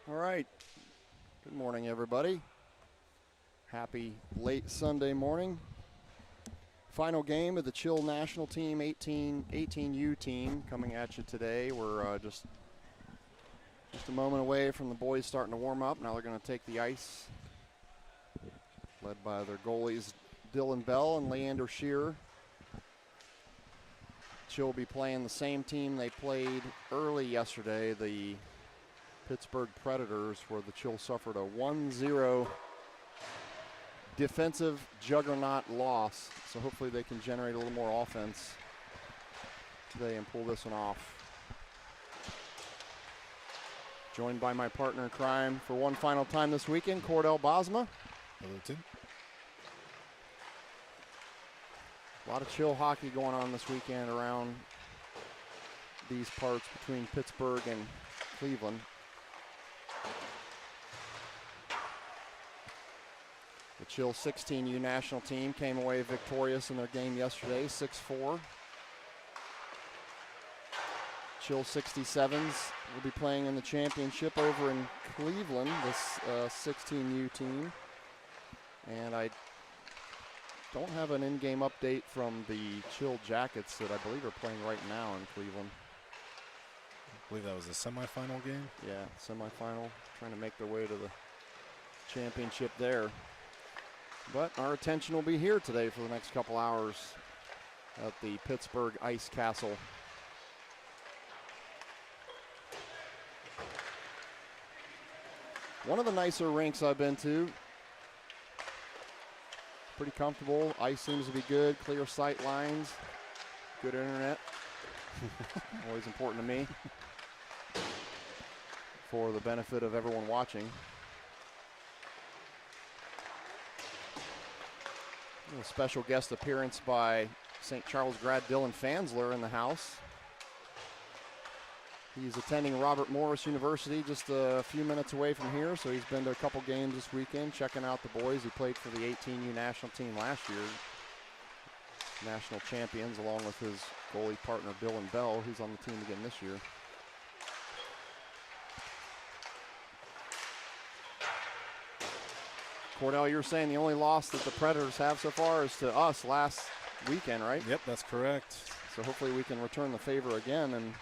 All right. Good morning, everybody. Happy late Sunday morning. Final game of the Chill National Team 18U team coming at you today. We're just a moment away from the boys starting to warm up. Now they're going to take the ice, led by their goalies Dylan Bell and Leander Shearer. Chill will be playing the same team they played early yesterday, the Pittsburgh Predators, where the Chill suffered a 1-0 defensive juggernaut loss. So hopefully they can generate a little more offense today and pull this one off. Joined by my partner in crime for one final time this weekend, Cordell Bosma. Hello, Tim. A lot of Chill hockey going on this weekend around these parts between Pittsburgh and Cleveland. The Chill 16U national team came away victorious in their game yesterday, 6-4. Chill 67s will be playing in the championship over in Cleveland, this 16U team. And I don't have an in-game update from the Chill Jackets that I believe are playing right now in Cleveland. I believe that was the semifinal game. Yeah, semifinal, trying to make their way to the championship there. But our attention will be here today for the next couple hours at the Pittsburgh Ice Castle. One of the nicer rinks I've been to. Pretty comfortable. Ice seems to be good. Clear sight lines. Good internet. Always important to me. For the benefit of everyone watching. A special guest appearance by St. Charles grad Dylan Fansler in the house. He's attending Robert Morris University just a few minutes away from here, so he's been to a couple games this weekend, checking out the boys. He played for the 18U national team last year, national champions, along with his goalie partner Dylan Bell, who's on the team again this year. Cordell, you're saying the only loss that the Predators have so far is to us last weekend, right? Yep, that's correct. So hopefully we can return the favor again and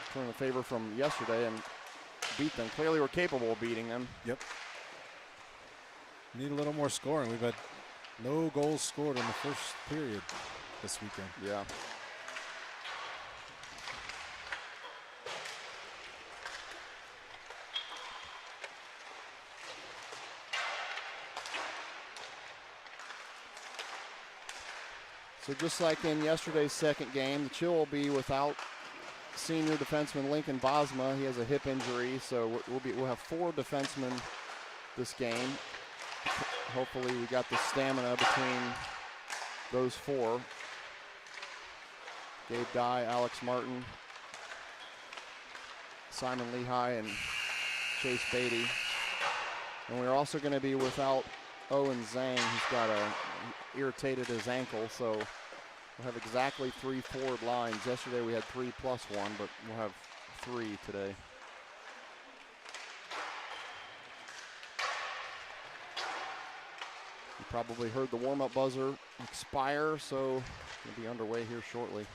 return the favor from yesterday and beat them. Clearly we're capable of beating them. Yep. Need a little more scoring. We've had no goals scored in the first period this weekend. Yeah. So just like in yesterday's second game, the Chill will be without senior defenseman Lincoln Bosma. He has a hip injury, so we'll have four defensemen this game. Hopefully we got the stamina between those four. Gabe Dye, Alex Martin, Simon Lehigh, and Chase Beatty. And we're also going to be without Owen Zhang, who's got irritated his ankle, so we'll have exactly 3 forward lines. Yesterday we had 3+1, but we'll have 3 today. You probably heard the warm-up buzzer expire, so we'll be underway here shortly.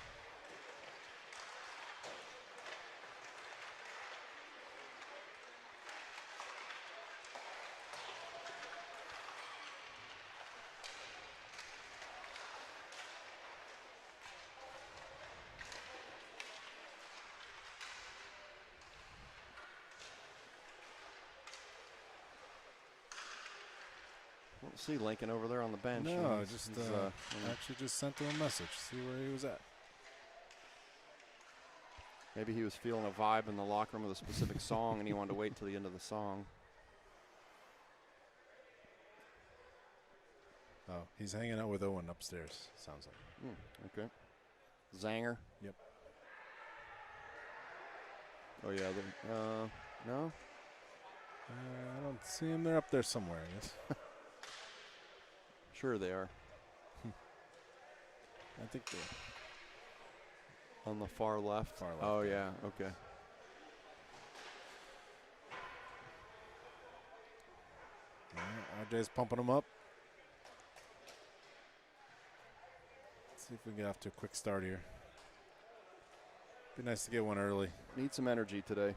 Don't see Lincoln over there on the bench. No, just actually just sent him a message, see where he was at. Maybe he was feeling a vibe in the locker room with a specific song and he wanted to wait till the end of the song. Oh, he's hanging out with Owen upstairs, sounds like. Okay. Zanger? Yep. Oh, yeah. No? I don't see him. They're up there somewhere, I guess. Sure they are. I think they're on the far left. Far left. Oh, yeah. Okay. RJ's pumping them up. Let's see if we can get off to a quick start here. Be nice to get one early. Need some energy today.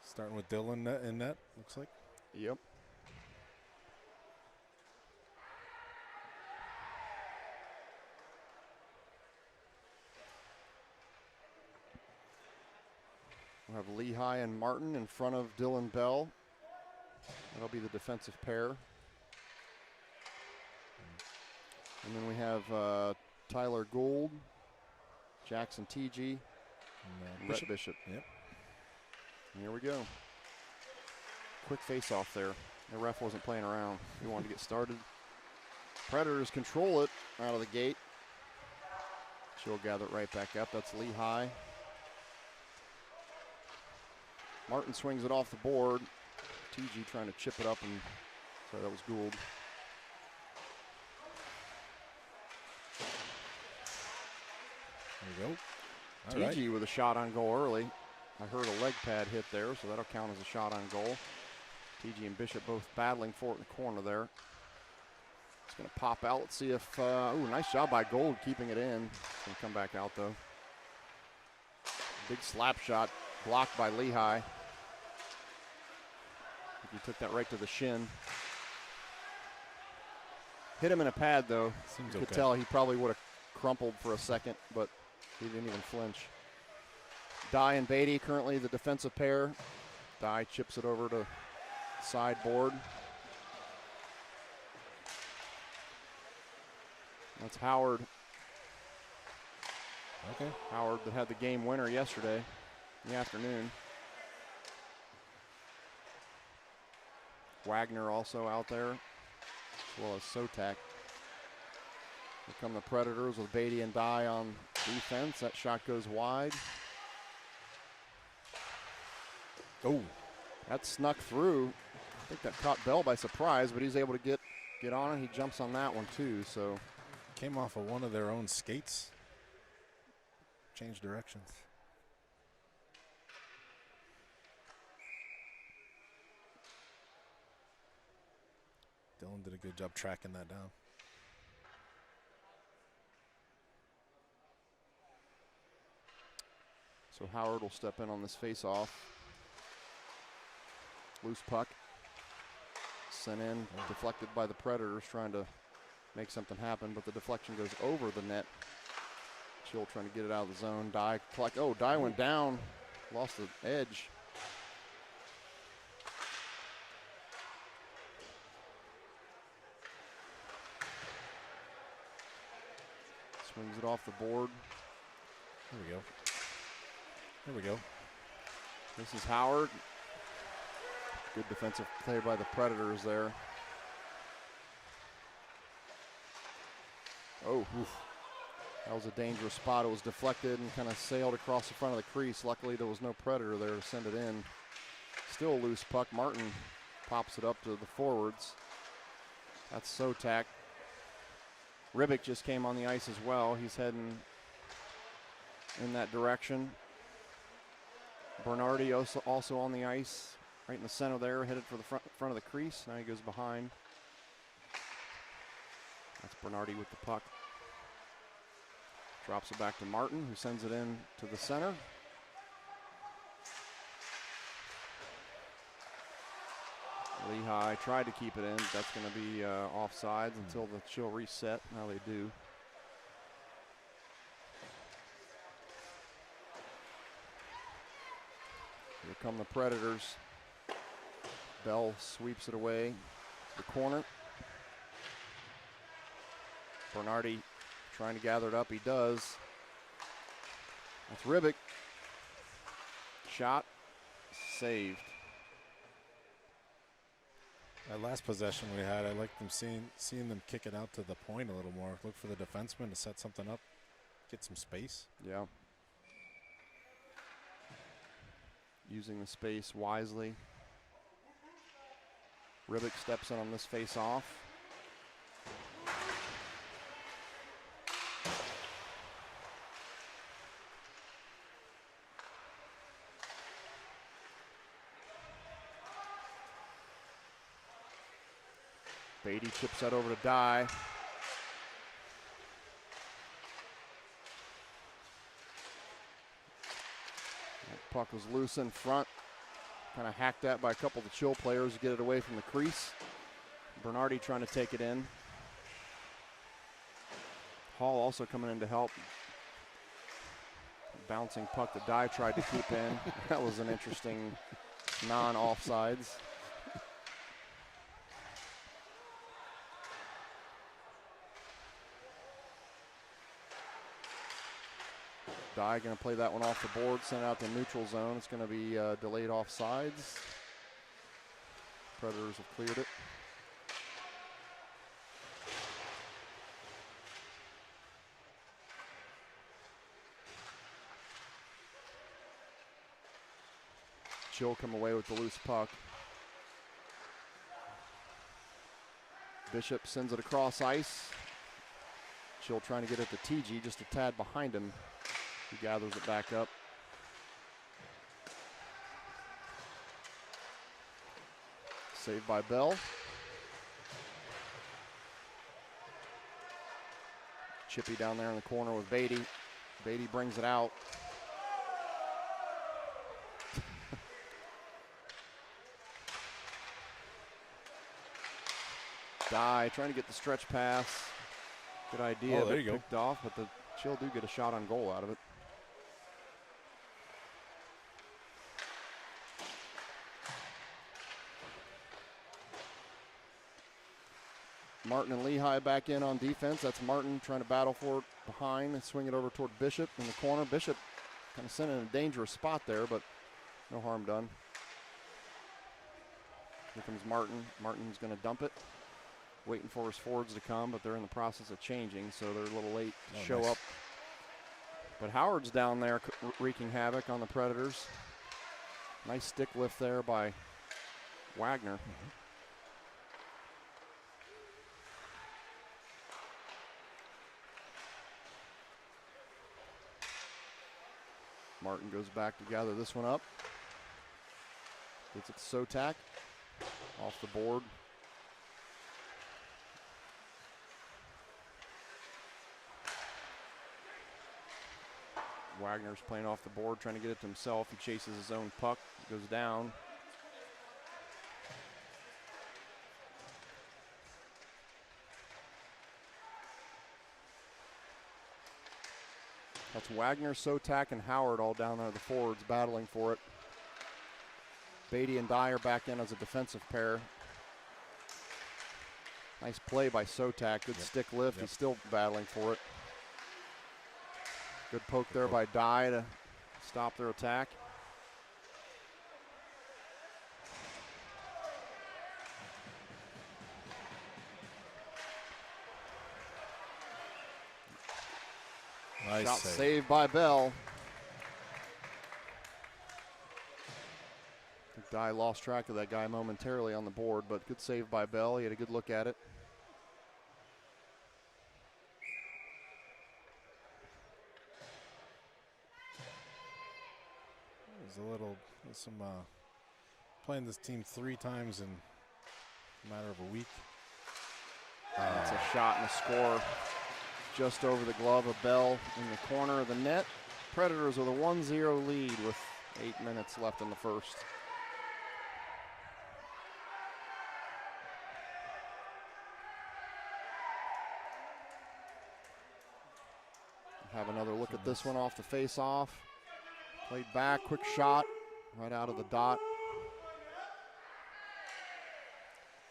Starting with Dylan in net, looks like. Yep. We'll have Lehigh and Martin in front of Dylan Bell. That'll be the defensive pair. And then we have Tyler Gould, Jackson TG, and Brett Bishop. Yep. And here we go. Quick face-off there. The ref wasn't playing around. He wanted to get started. Predators control it out of the gate. She'll gather it right back up. That's Lehigh. Martin swings it off the board. TG trying to chip it up, and sorry, that was Gould. There we go. TG with a shot on goal early. I heard a leg pad hit there, so that'll count as a shot on goal. TG and Bishop both battling for it in the corner there. It's going to pop out. Let's see if, ooh, nice job by Gould keeping it in. It's going to come back out though. Big slap shot blocked by Lehigh. I think he took that right to the shin. Hit him in a pad though. Seems you okay. could tell he probably would have crumpled for a second, but he didn't even flinch. Dye and Beatty currently the defensive pair. Dye chips it over to sideboard. That's Howard. Okay. Howard that had the game winner yesterday in the afternoon. Wagner also out there, as well as Sotak. Here come the Predators with Beatty and Dye on defense. That shot goes wide. Oh, that snuck through. I think that caught Bell by surprise, but he's able to get on it. He jumps on that one too, so. Came off of one of their own skates. Changed directions. Dylan did a good job tracking that down. So Howard will step in on this face-off. Loose puck. Sent in, deflected by the Predators, trying to make something happen, but the deflection goes over the net. Chill trying to get it out of the zone. Dye, oh, Dye went down, lost the edge. Swings it off the board. Here we go. Here we go. This is Howard. Good defensive play by the Predators there. Oh, oof. That was a dangerous spot. It was deflected and kind of sailed across the front of the crease. Luckily, there was no Predator there to send it in. Still a loose puck. Martin pops it up to the forwards. That's Sotak. Ribic just came on the ice as well. He's heading in that direction. Bernardi also on the ice, right in the center there, headed for the front of the crease. Now he goes behind. That's Bernardi with the puck. Drops it back to Martin, who sends it in to the center. Lehigh tried to keep it in. That's going to be offsides until the chill reset. Now they do. Here come the Predators. Bell sweeps it away to the corner. Bernardi trying to gather it up. He does. That's Ribic. Shot. Saved. That last possession we had, I liked them seeing them kick it out to the point a little more. Look for the defenseman to set something up, get some space. Yeah. Using the space wisely. Ribic steps in on this face-off. Beatty chips that over to Dye. That puck was loose in front. Kind of hacked at by a couple of the Chill players to get it away from the crease. Bernardi trying to take it in. Hall also coming in to help. Bouncing puck that Dye tried to keep in. That was an interesting non-offsides. Dye going to play that one off the board, send it out to neutral zone. It's going to be delayed offsides. Predators have cleared it. Chill come away with the loose puck. Bishop sends it across ice. Chill trying to get it to TG, just a tad behind him. He gathers it back up. Saved by Bell. Chippy down there in the corner with Beatty. Beatty brings it out. Dye trying to get the stretch pass. Good idea. Oh, there you go. Picked off, but the Chill do get a shot on goal out of it. Martin and Lehigh back in on defense. That's Martin trying to battle for it behind and swing it over toward Bishop in the corner. Bishop kind of sent in a dangerous spot there, but no harm done. Here comes Martin. Martin's going to dump it. Waiting for his forwards to come, but they're in the process of changing, so they're a little late to show up. But Howard's down there wreaking havoc on the Predators. Nice stick lift there by Wagner. Martin goes back to gather this one up. Gets it to Sotak. Off the board. Wagner's playing off the board, trying to get it to himself. He chases his own puck. It goes down. That's Wagner, Sotak, and Howard all down there, the forwards battling for it. Beatty and Dye are back in as a defensive pair. Nice play by Sotak. Good stick lift. He's still battling for it. Good poke there by Dye to stop their attack. Nice Shot save. saved by Bell. I think Dye lost track of that guy momentarily on the board, but good save by Bell. He had a good look at it. Playing this team 3 times in a matter of a week. That's a shot and a score just over the glove of Bell in the corner of the net. Predators with a 1-0 lead with 8 minutes left in the first. Have another look at this one off the face-off. Played back, quick shot, right out of the dot.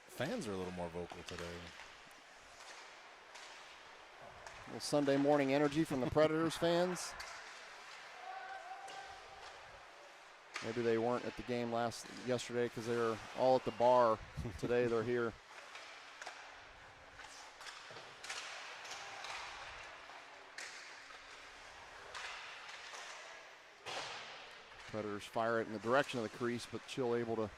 Fans are a little more vocal today. A little Sunday morning energy from the Predators fans. Maybe they weren't at the game yesterday because they were all at the bar. Today they're here. Predators fire it in the direction of the crease, but Chill able to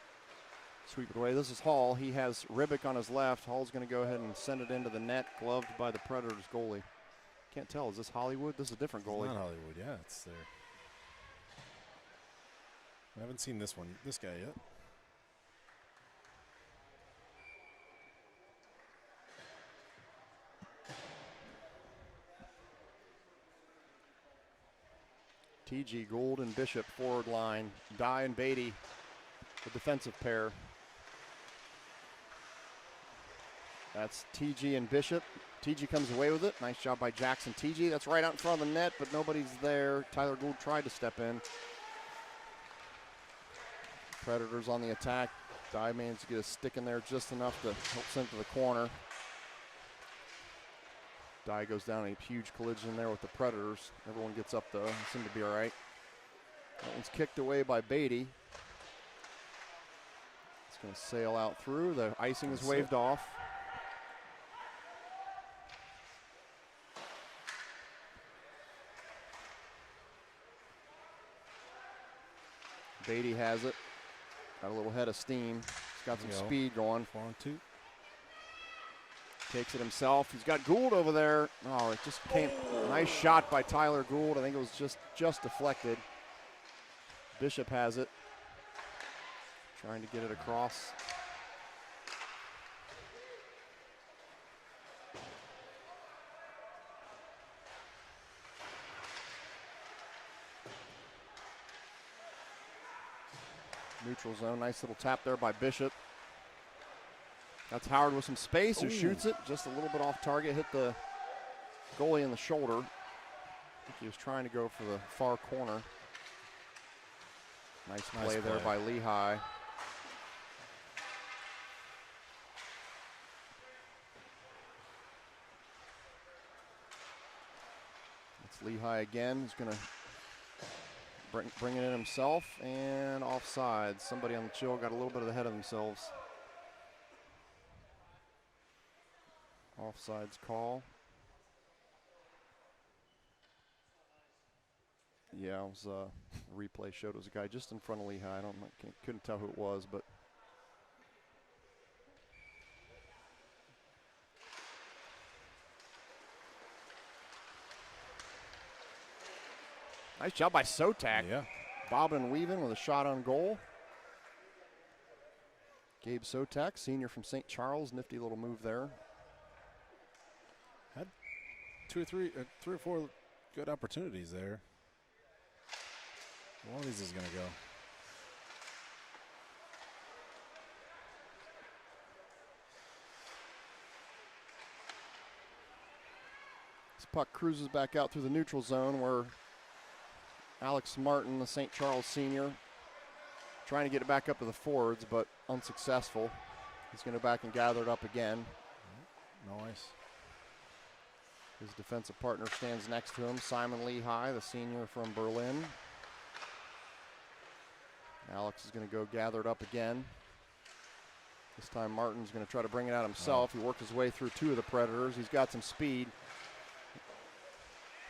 sweep it away. This is Hall. He has Ribic on his left. Hall's going to go ahead and send it into the net, gloved by the Predators goalie. Can't tell. Is this Hollywood? This is a different goalie. It's not Hollywood. Yeah, it's there. I haven't seen this guy yet. TG, Gould, and Bishop forward line. Dye and Beatty, the defensive pair. That's TG and Bishop. TG comes away with it. Nice job by Jackson TG. That's right out in front of the net, but nobody's there. Tyler Gould tried to step in. Predators on the attack. Dye managed to get a stick in there just enough to help send to the corner. Dye goes down a huge collision there with the Predators. Everyone gets up though. They seem to be all right. That one's kicked away by Beatty. It's going to sail out through. The icing is waved off. Beatty has it. Got a little head of steam. He's got some speed going. 4-on-2. Takes it himself. He's got Gould over there. Oh, it just came. Nice shot by Tyler Gould. I think it was just deflected. Bishop has it. Trying to get it across. Neutral zone, nice little tap there by Bishop. That's Howard with some space who shoots it just a little bit off target, hit the goalie in the shoulder. I think he was trying to go for the far corner. Nice play there by Lehigh. It's Lehigh again. He's going to bring it in himself, and offside. Somebody on the chill got a little bit ahead of themselves. Offsides call. Yeah, it was a replay showed it was a guy just in front of Lehigh. Couldn't tell who it was, but nice job by Sotak. Yeah. Bobbing and weaving with a shot on goal. Gabe Sotak, senior from St. Charles. Nifty little move there. Had three or four good opportunities there. One of these is going to go. This puck cruises back out through the neutral zone where Alex Martin, the St. Charles senior, trying to get it back up to the forwards, but unsuccessful. He's going to back and gather it up again. Nice. His defensive partner stands next to him, Simon Lehigh, the senior from Berlin. Alex is going to go gather it up again. This time Martin's going to try to bring it out himself. He worked his way through two of the Predators. He's got some speed.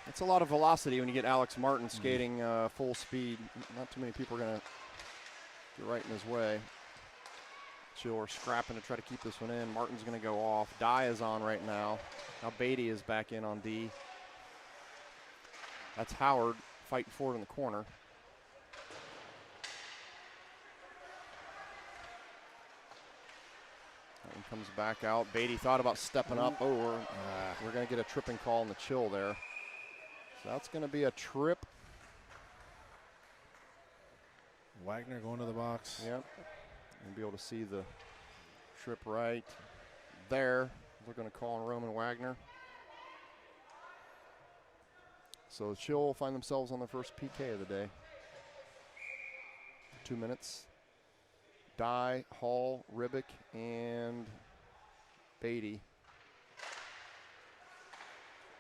It's a lot of velocity when you get Alex Martin skating full speed. Not too many people are going to get right in his way. Chill are scrapping to try to keep this one in. Martin's going to go off. Dye is on right now. Now Beatty is back in on D. That's Howard fighting forward in the corner. That one comes back out. Beatty thought about stepping up. Oh, we're going to get a tripping call in the chill there. So that's going to be a trip. Wagner going to the box. Yep. And be able to see the trip right there. We're going to call on Roman Wagner. So the Chill will find themselves on their first PK of the day. 2 minutes. Dye, Hall, Ribic, and Beatty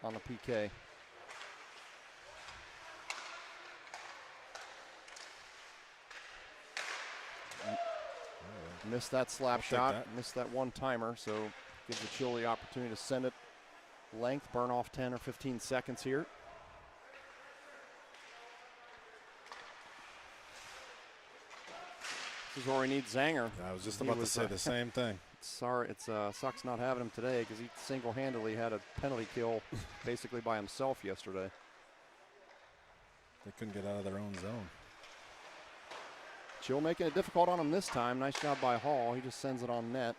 on the PK. Missed that slap shot, missed that one-timer, so gives the Chill the opportunity to send it length, burn off 10 or 15 seconds here. This is where we need Zanger. I was just about to say the same thing. Sorry, it's sucks not having him today because he single-handedly had a penalty kill basically by himself yesterday. They couldn't get out of their own zone. Chill making it difficult on him this time. Nice job by Hall. He just sends it on net.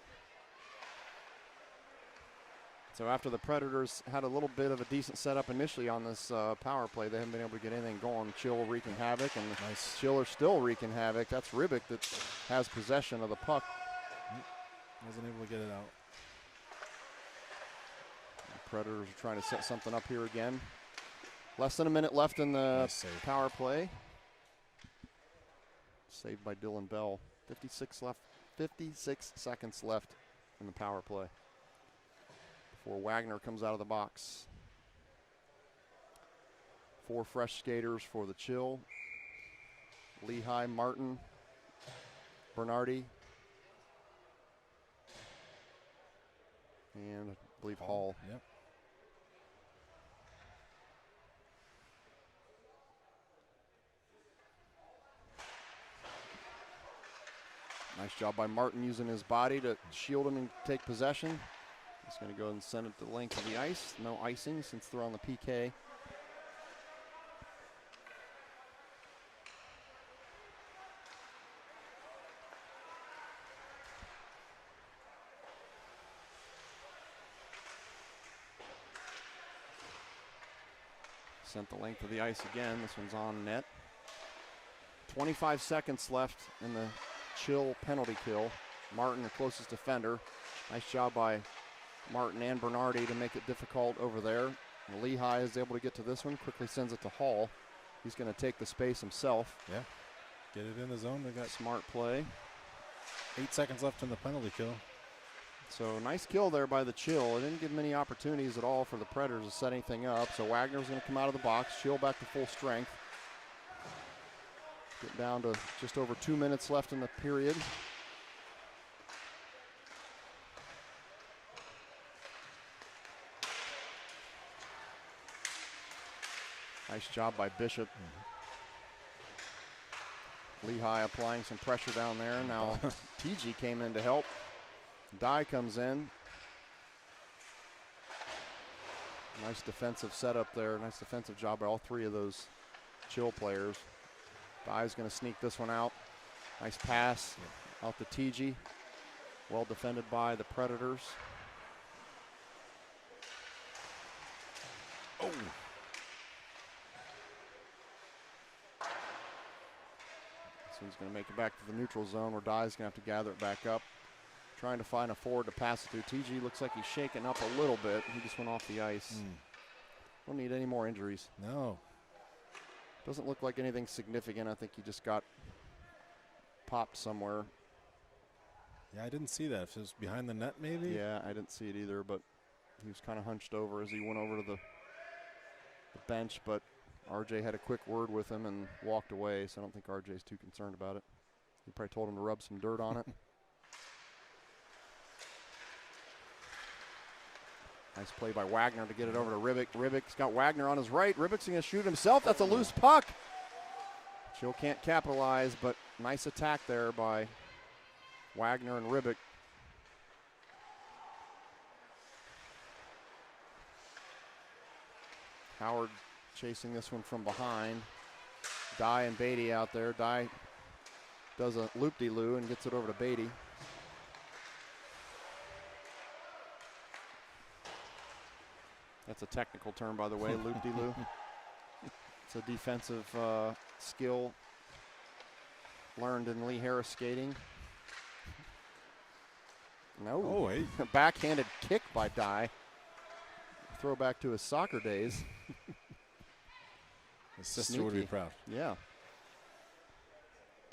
So after the Predators had a little bit of a decent setup initially on this power play, they haven't been able to get anything going. Chill wreaking havoc, and Nice. Chill are still wreaking havoc. That's Ribic that has possession of the puck. Wasn't able to get it out. The Predators are trying to set something up here again. Less than a minute left in the Nice power play. Saved by Dylan Bell. 56 seconds left in the power play before Wagner comes out of the box. 4 fresh skaters for the Chill. Lehigh, Martin, Bernardi, and I believe Hall. Yep. Nice job by Martin using his body to shield him and take possession. He's going to go and send it the length of the ice. No icing since they're on the PK. Sent the length of the ice again. This one's on net. 25 seconds left in the Chill penalty kill. Martin, the closest defender. Nice job by Martin and Bernardi to make it difficult over there. And Lehigh is able to get to this one. Quickly sends it to Hall. He's going to take the space himself. Yeah. Get it in the zone. They got Smart play. 8 seconds left in the penalty kill. So nice kill there by the Chill. It didn't give many opportunities at all for the Predators to set anything up. So Wagner's going to come out of the box. Chill back to full strength. Get down to just over 2 minutes left in the period. Nice job by Bishop. Lehigh applying some pressure down there. Now TG came in to help. Dye comes in. Nice defensive setup there. Nice defensive job by all 3 of those Chill players. Dye's going to sneak this one out. Nice pass out to TG. Well defended by the Predators. Oh. So he's going to make it back to the neutral zone where Dye's going to have to gather it back up. Trying to find a forward to pass it through. TG looks like he's shaking up a little bit. He just went off the ice. Don't need any more injuries. No. Doesn't look like anything significant. I think he just got popped somewhere. Yeah, I didn't see that. If it was behind the net, maybe? Yeah, I didn't see it either, but he was kind of hunched over as he went over to the bench, but RJ had a quick word with him and walked away, so I don't think RJ's too concerned about it. He probably told him to rub some dirt on it. Nice play by Wagner to get it over to Ribic. Ribic's got Wagner on his right. Ribic's going to shoot himself. That's a loose puck. Chill can't capitalize, but nice attack there by Wagner and Ribic. Howard chasing this one from behind. Dye and Beatty out there. Dye does a loop-de-loo and gets it over to Beatty. That's a technical term, by the way, loop-de-loo. It's a defensive skill learned in Lee Harris skating. No. Oh, wait. Backhanded kick by Dye. Throwback to his soccer days. His sister would be proud. Yeah.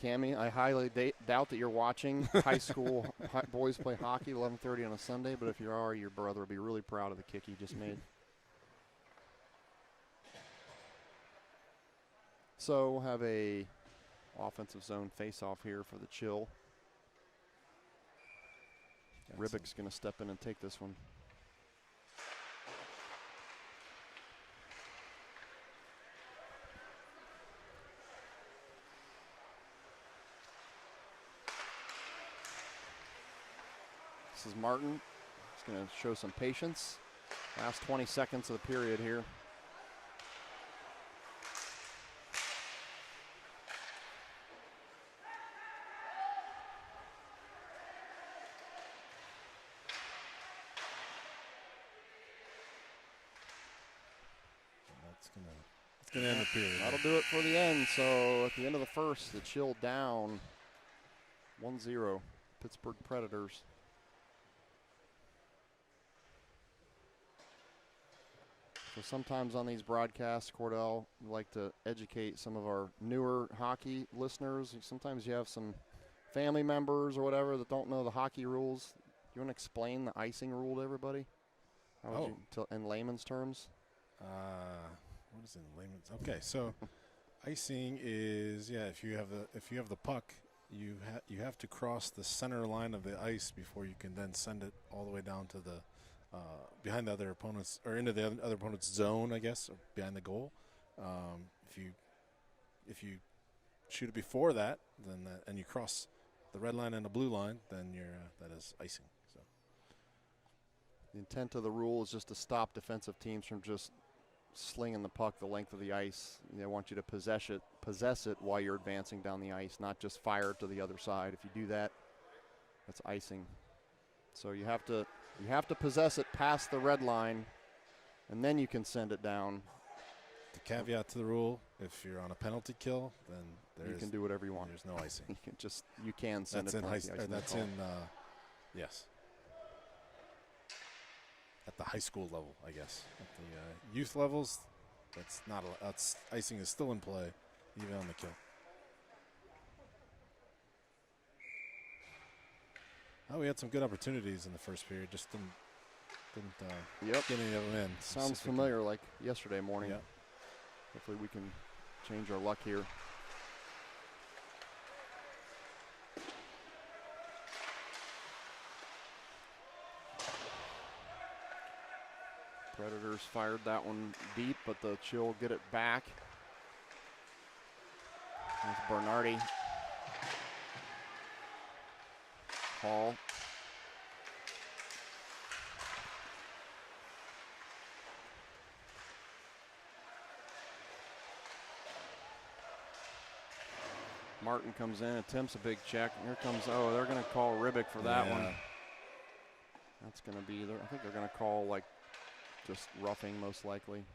Cammie, I highly doubt that you're watching high school boys play hockey 11:30 on a Sunday, but if you are, your brother will be really proud of the kick he just made. So we'll have a offensive zone face-off here for the Chill. Ribic's going to step in and take this one. This is Martin. He's going to show some patience. Last 20 seconds of the period here. It's gonna end the period. That'll do it for the end. So at the end of the first, the Chill down 1-0. Pittsburgh Predators. So sometimes on these broadcasts, Cordell, we like to educate some of our newer hockey listeners. Sometimes you have some family members or whatever that don't know the hockey rules. You want to explain the icing rule to everybody? How would you, in layman's terms? What is it in layman's? Okay, so icing is if you have the puck, you have to cross the center line of the ice before you can then send it all the way down to the behind the other opponent's or into the other opponent's zone, I guess, or behind the goal. If you shoot it before that, then and you cross the red line and the blue line, then that is icing. So the intent of the rule is just to stop defensive teams from just slinging the puck the length of the ice. They want you to possess it while you're advancing down the ice, not just fire it to the other side. If you do that, that's icing. So you have to possess it past the red line, and then you can send it down. The caveat to the rule: if you're on a penalty kill, then you can do whatever you want. There's no icing. you can send that's it. That's in yes. At the high school level, I guess. At the youth levels, that's icing is still in play, even on the kill. Oh, we had some good opportunities in the first period. Just didn't get any of them in. Sounds familiar, like yesterday morning. Yep. Hopefully we can change our luck here. Predators fired that one deep, but the Chill get it back. There's Bernardi. Hall. Martin comes in, attempts a big check. Here comes, they're going to call Ribic for that one. That's going to be, I think they're going to call like just roughing most likely.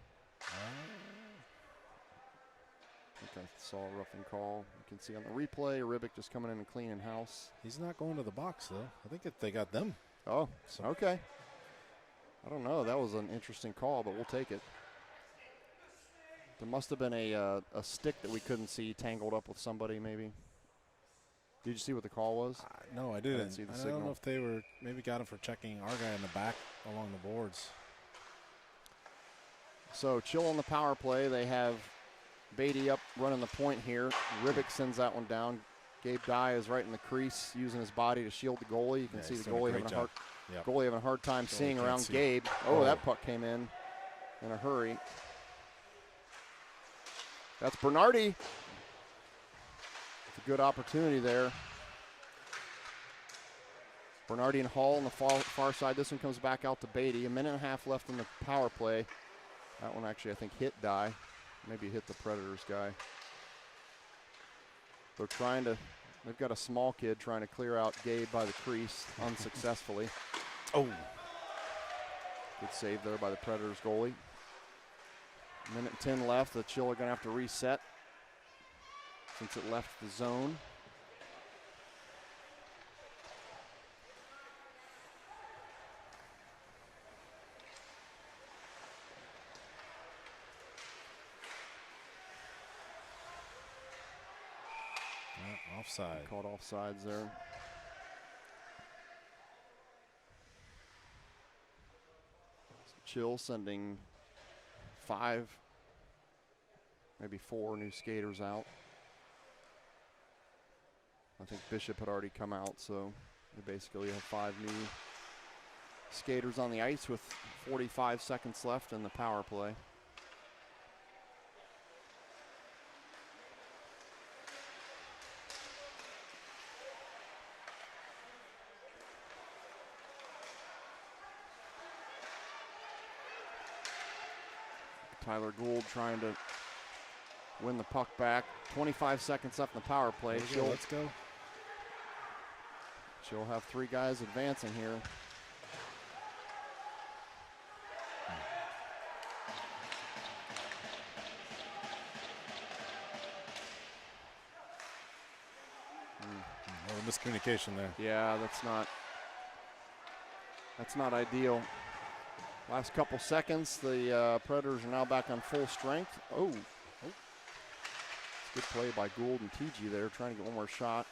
I think I saw a roughing call. You can see on the replay, Ribic just coming in and cleaning house. He's not going to the box, though. I think they got them. Oh, okay. I don't know. That was an interesting call, but we'll take it. There must have been a stick that we couldn't see tangled up with somebody, maybe. Did you see what the call was? No, I didn't. See the I signal. don't know if they were maybe got him for checking our guy in the back along the boards. So Chill on the power play. They have Beatty up running the point here. Ribic sends that one down. Gabe Dye is right in the crease using his body to shield the goalie. You can see the goalie having a hard time seeing around Gabe. That puck came in a hurry. That's Bernardi. It's a good opportunity there. Bernardi and Hall on the far side. This one comes back out to Beatty. A minute and a half left in the power play. That one actually, I think, hit Dye. Maybe hit the Predators guy. They've got a small kid trying to clear out Gabe by the crease unsuccessfully. Good save there by the Predators goalie. Minute and 10 left. The Chill are going to have to reset since it left the zone. Offside. Caught offsides there. Chill sending 5, maybe 4 new skaters out. I think Bishop had already come out, so they basically have 5 new skaters on the ice with 45 seconds left in the power play. Tyler Gould trying to win the puck back. 25 seconds left in the power play. Let's go. She'll have 3 guys advancing here. miscommunication there. Yeah, that's not ideal. Last couple seconds, the Predators are now back on full strength. Oh. Good play by Gould and TG there, trying to get one more shot.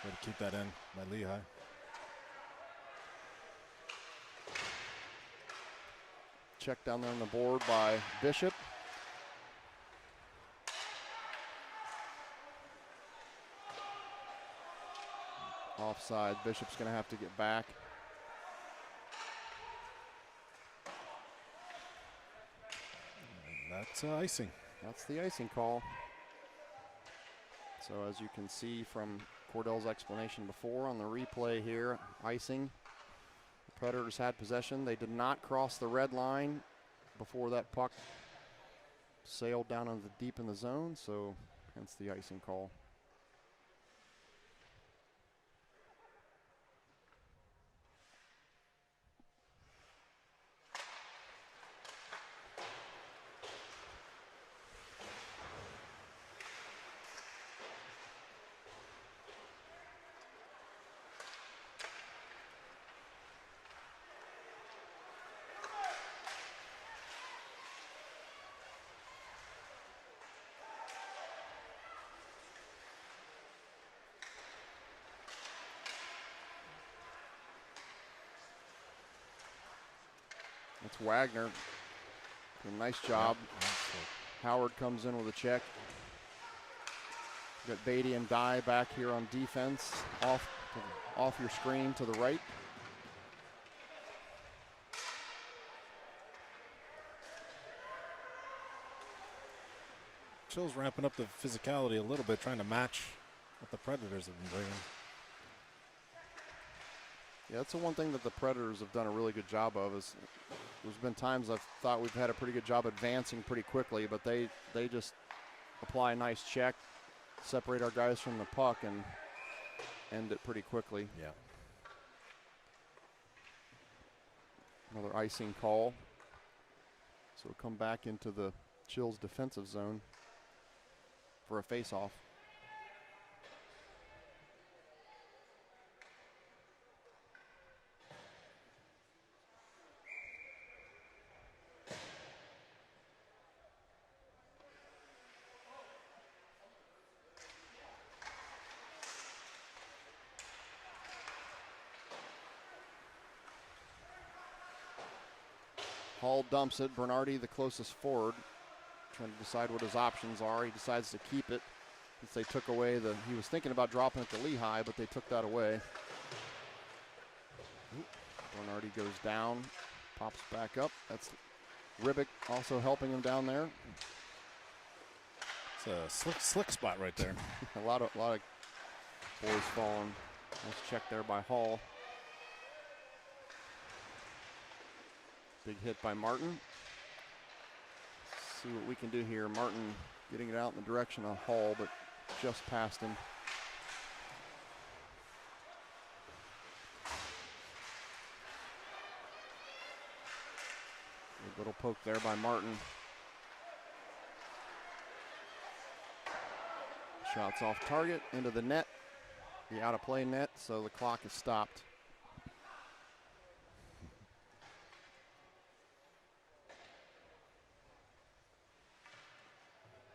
Way to keep that in by Lehigh. Check down there on the board by Bishop. Offside. Bishop's going to have to get back. That's icing. That's the icing call. So as you can see from Cordell's explanation before on the replay here, icing. The Predators had possession. They did not cross the red line before that puck sailed down into deep in the zone, so hence the icing call. It's Wagner. A nice job. Yep. Howard comes in with a check. Got Beatty and Dye back here on defense. Off your screen to the right. Chill's ramping up the physicality a little bit, trying to match what the Predators have been bringing. Yeah, that's the one thing that the Predators have done a really good job of. Is there's been times I've thought we've had a pretty good job advancing pretty quickly, but they just apply a nice check, separate our guys from the puck, and end it pretty quickly. Yeah. Another icing call. So we'll come back into the Chills defensive zone for a face-off. Hall dumps it. Bernardi, the closest forward, trying to decide what his options are. He decides to keep it since they took away he was thinking about dropping it to Lehigh, but they took that away. Bernardi goes down, pops back up. That's Ribic also helping him down there. It's a slick spot right there. a lot of boys falling. Nice check there by Hall. Big hit by Martin. See what we can do here. Martin getting it out in the direction of Hall, but just past him. A little poke there by Martin. Shots off target, into the net. The out of play net, so the clock is stopped.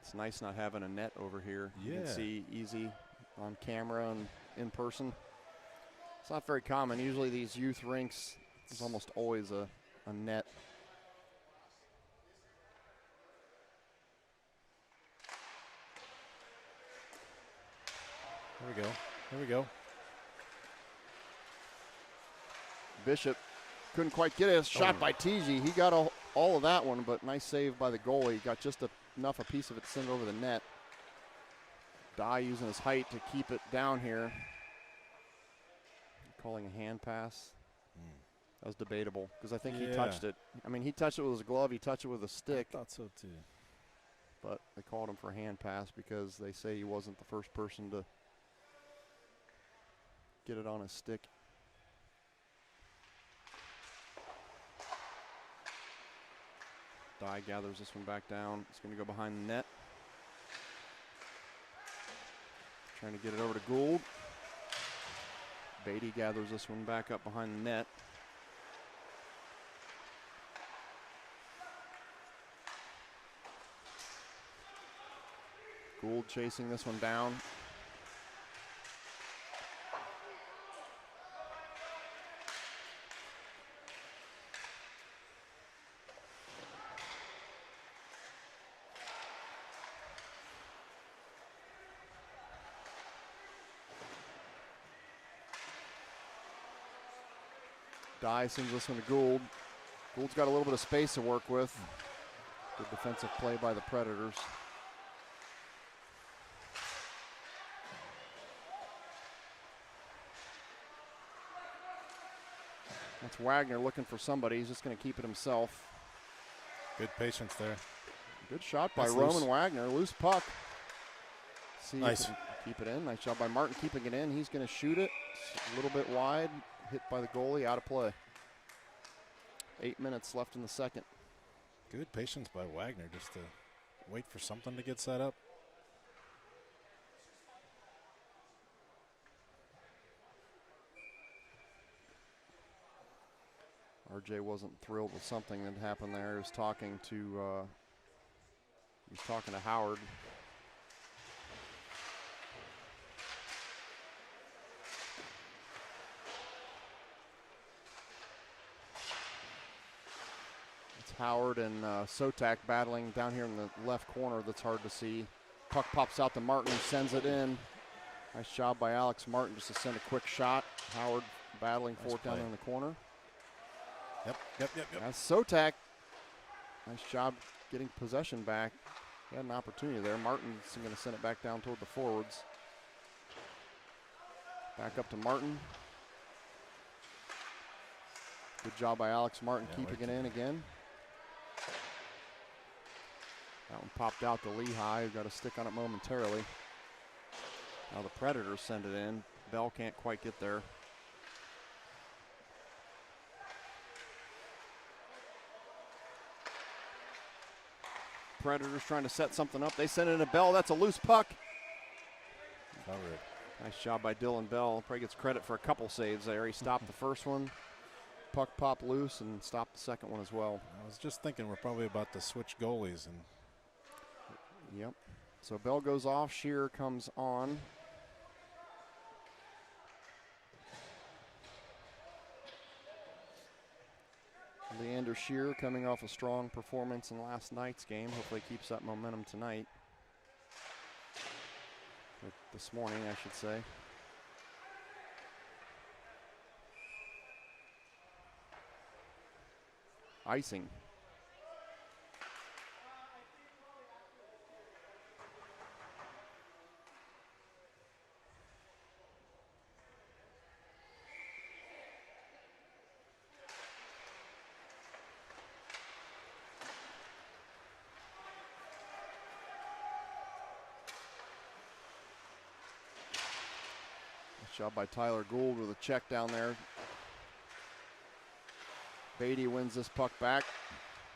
It's nice not having a net over here. Yeah. You can see easy on camera and in person. It's not very common. Usually these youth rinks, there's almost always a net. There we go. There we go. Bishop couldn't quite get it. Shot by TG. He got all of that one, but nice save by the goalie. Got just enough a piece of it to send it over the net. Dye using his height to keep it down here. Calling a hand pass. That was debatable because I think he touched it. I mean, he touched it with his glove. He touched it with a stick. I thought so too. But they called him for a hand pass because they say he wasn't the first person to get it on his stick. Dye gathers this one back down. It's going to go behind the net. Trying to get it over to Gould. Beatty gathers this one back up behind the net. Gould chasing this one down. Dye sends this one to Gould. Gould's got a little bit of space to work with. Good defensive play by the Predators. That's Wagner looking for somebody. He's just going to keep it himself. Good patience there. Good shot by That's Roman loose. Wagner. Loose puck. See Nice. if he can keep it in. Nice job by Martin keeping it in. He's going to shoot it. It's a little bit wide. Hit by the goalie. Out of play. 8 minutes left in the second. Good patience by Wagner just to wait for something to get set up. RJ wasn't thrilled with something that happened there. He was talking to Howard. It's Howard and Sotak battling down here in the left corner. That's hard to see. Puck pops out to Martin, who sends it in. Nice job by Alex Martin just to send a quick shot. Howard battling for it down in the corner. Yep. That's Sotak. Nice job getting possession back. He had an opportunity there. Martin's going to send it back down toward the forwards. Back up to Martin. Good job by Alex Martin keeping it in again. That one popped out to Lehigh, who got a stick on it momentarily. Now the Predators send it in. Bell can't quite get there. Predators trying to set something up. They send it in a Bell. That's a loose puck. Covered. Nice job by Dylan Bell. Probably gets credit for a couple saves there. He stopped the first one. Puck popped loose and stopped the second one as well. I was just thinking we're probably about to switch goalies. And Yep. So Bell goes off. Shearer comes on. Leander Shearer coming off a strong performance in last night's game. Hopefully keeps that momentum tonight. Or this morning, I should say. Icing. Job by Tyler Gould with a check down there. Beatty wins this puck back,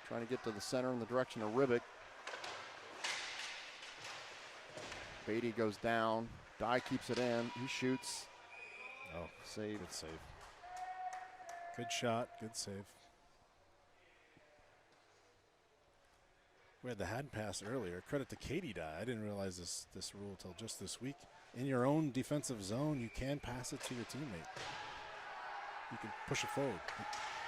trying to get to the center in the direction of Ribic. Beatty goes down. Dye keeps it in. He shoots. oh, Save. good save. Good shot. Good save. We had the hand pass earlier. Credit to Katie Dye. I didn't realize this rule till just this week. In your own defensive zone, you can pass it to your teammate. You can push it forward.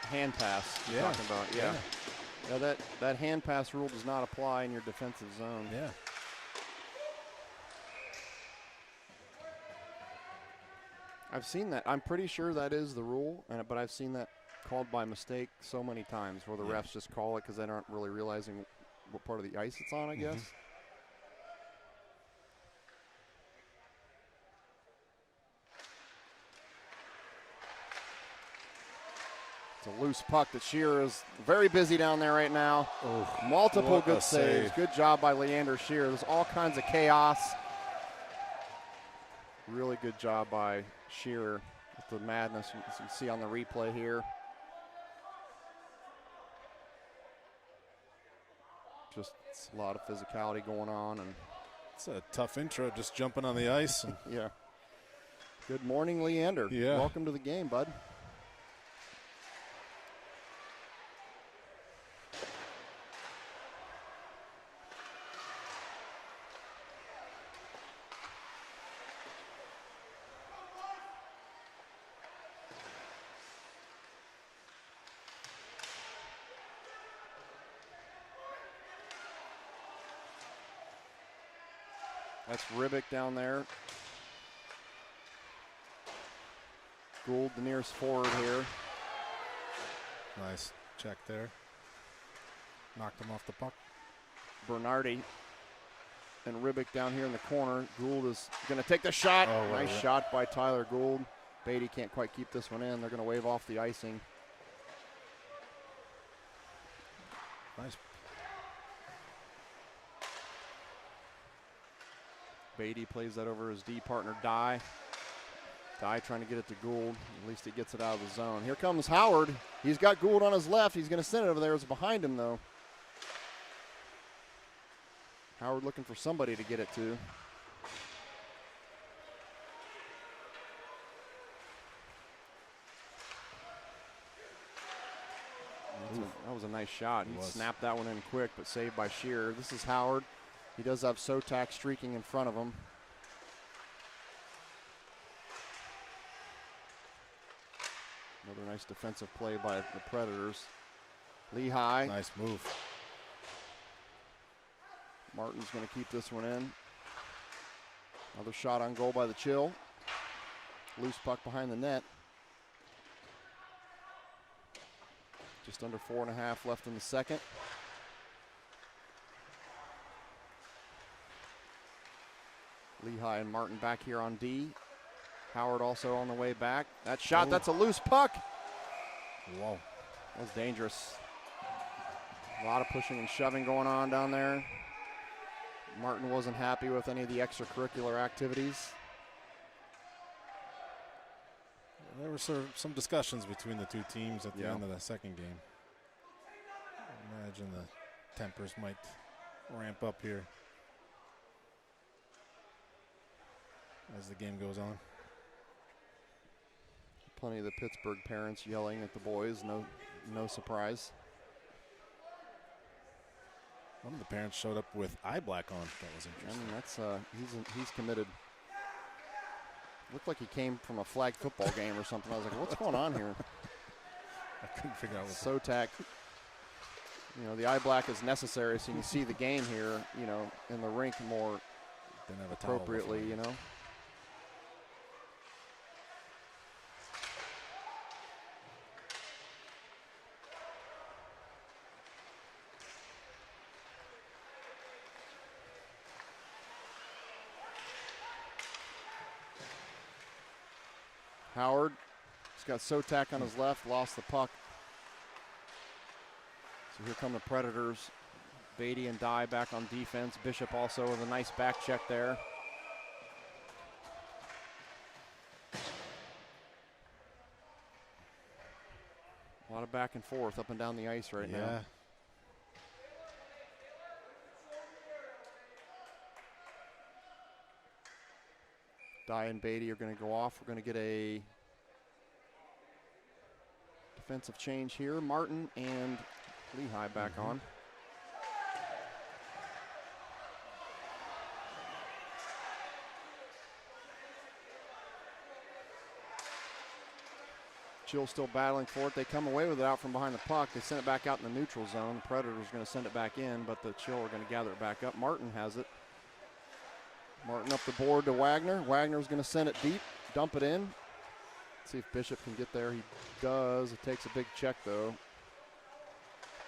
Hand pass you're talking about. Yeah, that hand pass rule does not apply in your defensive zone. Yeah. I've seen that. I'm pretty sure that is the rule, but I've seen that called by mistake so many times where the refs just call it because they aren't really realizing what part of the ice it's on, I guess. It's a loose puck that Shearer is very busy down there right now. Oh, multiple what a good saves. save. Good job by Leander Shearer. There's all kinds of chaos. Really good job by Shearer with the madness you can see on the replay here. Just a lot of physicality going on, and It's a tough intro, just jumping on the ice. And Yeah. Good morning, Leander. Yeah. Welcome to the game, bud. That's Ribic down there. Gould, the nearest forward here. nice check there. Knocked him off the puck. Bernardi and Ribic down here in the corner. Gould is going to take the shot. Oh, nice shot by Tyler Gould. Beatty can't quite keep this one in. They're going to wave off the icing. Nice. Beatty plays that over his D partner, Dye. Dye trying to get it to Gould. At least he gets it out of the zone. Here comes Howard. He's got Gould on his left. He's going to send it over there. It's behind him, though. Howard looking for somebody to get it to. That was a nice shot. He snapped that one in quick, but saved by Shearer. This is Howard. He does have Sotak streaking in front of him. Another nice defensive play by the Predators. Lehigh. Nice move. Martin's going to keep this one in. Another shot on goal by the Chill. Loose puck behind the net. Just under 4.5 left in the second. Lehigh and Martin back here on D. Howard also on the way back. That shot, that's a loose puck. Whoa. That was dangerous. A lot of pushing and shoving going on down there. Martin wasn't happy with any of the extracurricular activities. There were some discussions between the two teams at the end of the second game. I imagine the tempers might ramp up here as the game goes on. Plenty of the Pittsburgh parents yelling at the boys, no surprise. One of the parents showed up with eye black on. That was interesting. I mean, he's committed. Looked like he came from a flag football game or something. I was like, what's going on here? I couldn't figure out what. Sotak, the eye black is necessary so you can see the game here, in the rink more appropriately, Howard, he's got Sotak on his left, lost the puck. So here come the Predators. Beatty and Dye back on defense. Bishop also with a nice back check there. A lot of back and forth up and down the ice right now. Dye and Beatty are going to go off. We're going to get a defensive change here. Martin and Lehigh back on. Chill still battling for it. They come away with it out from behind the puck. They send it back out in the neutral zone. The Predators are going to send it back in, but the Chill are going to gather it back up. Martin has it. Martin up the board to Wagner. Wagner's going to send it deep, dump it in. See if Bishop can get there. He does. It takes a big check, though.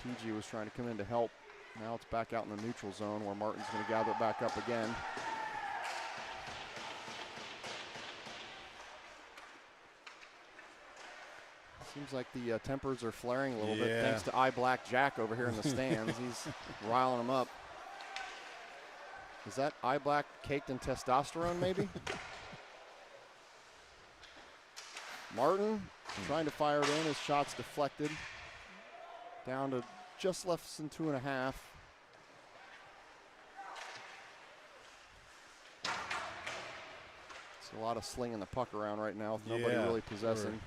TG was trying to come in to help. Now it's back out in the neutral zone where Martin's going to gather it back up again. Seems like the tempers are flaring a little bit thanks to Eye Black Jack over here in the stands. He's riling them up. Is that Eye Black caked in testosterone, maybe? Martin trying to fire it in. His shot's deflected. Down to just less than 2.5. lot of slinging the puck around right now with nobody really possessing.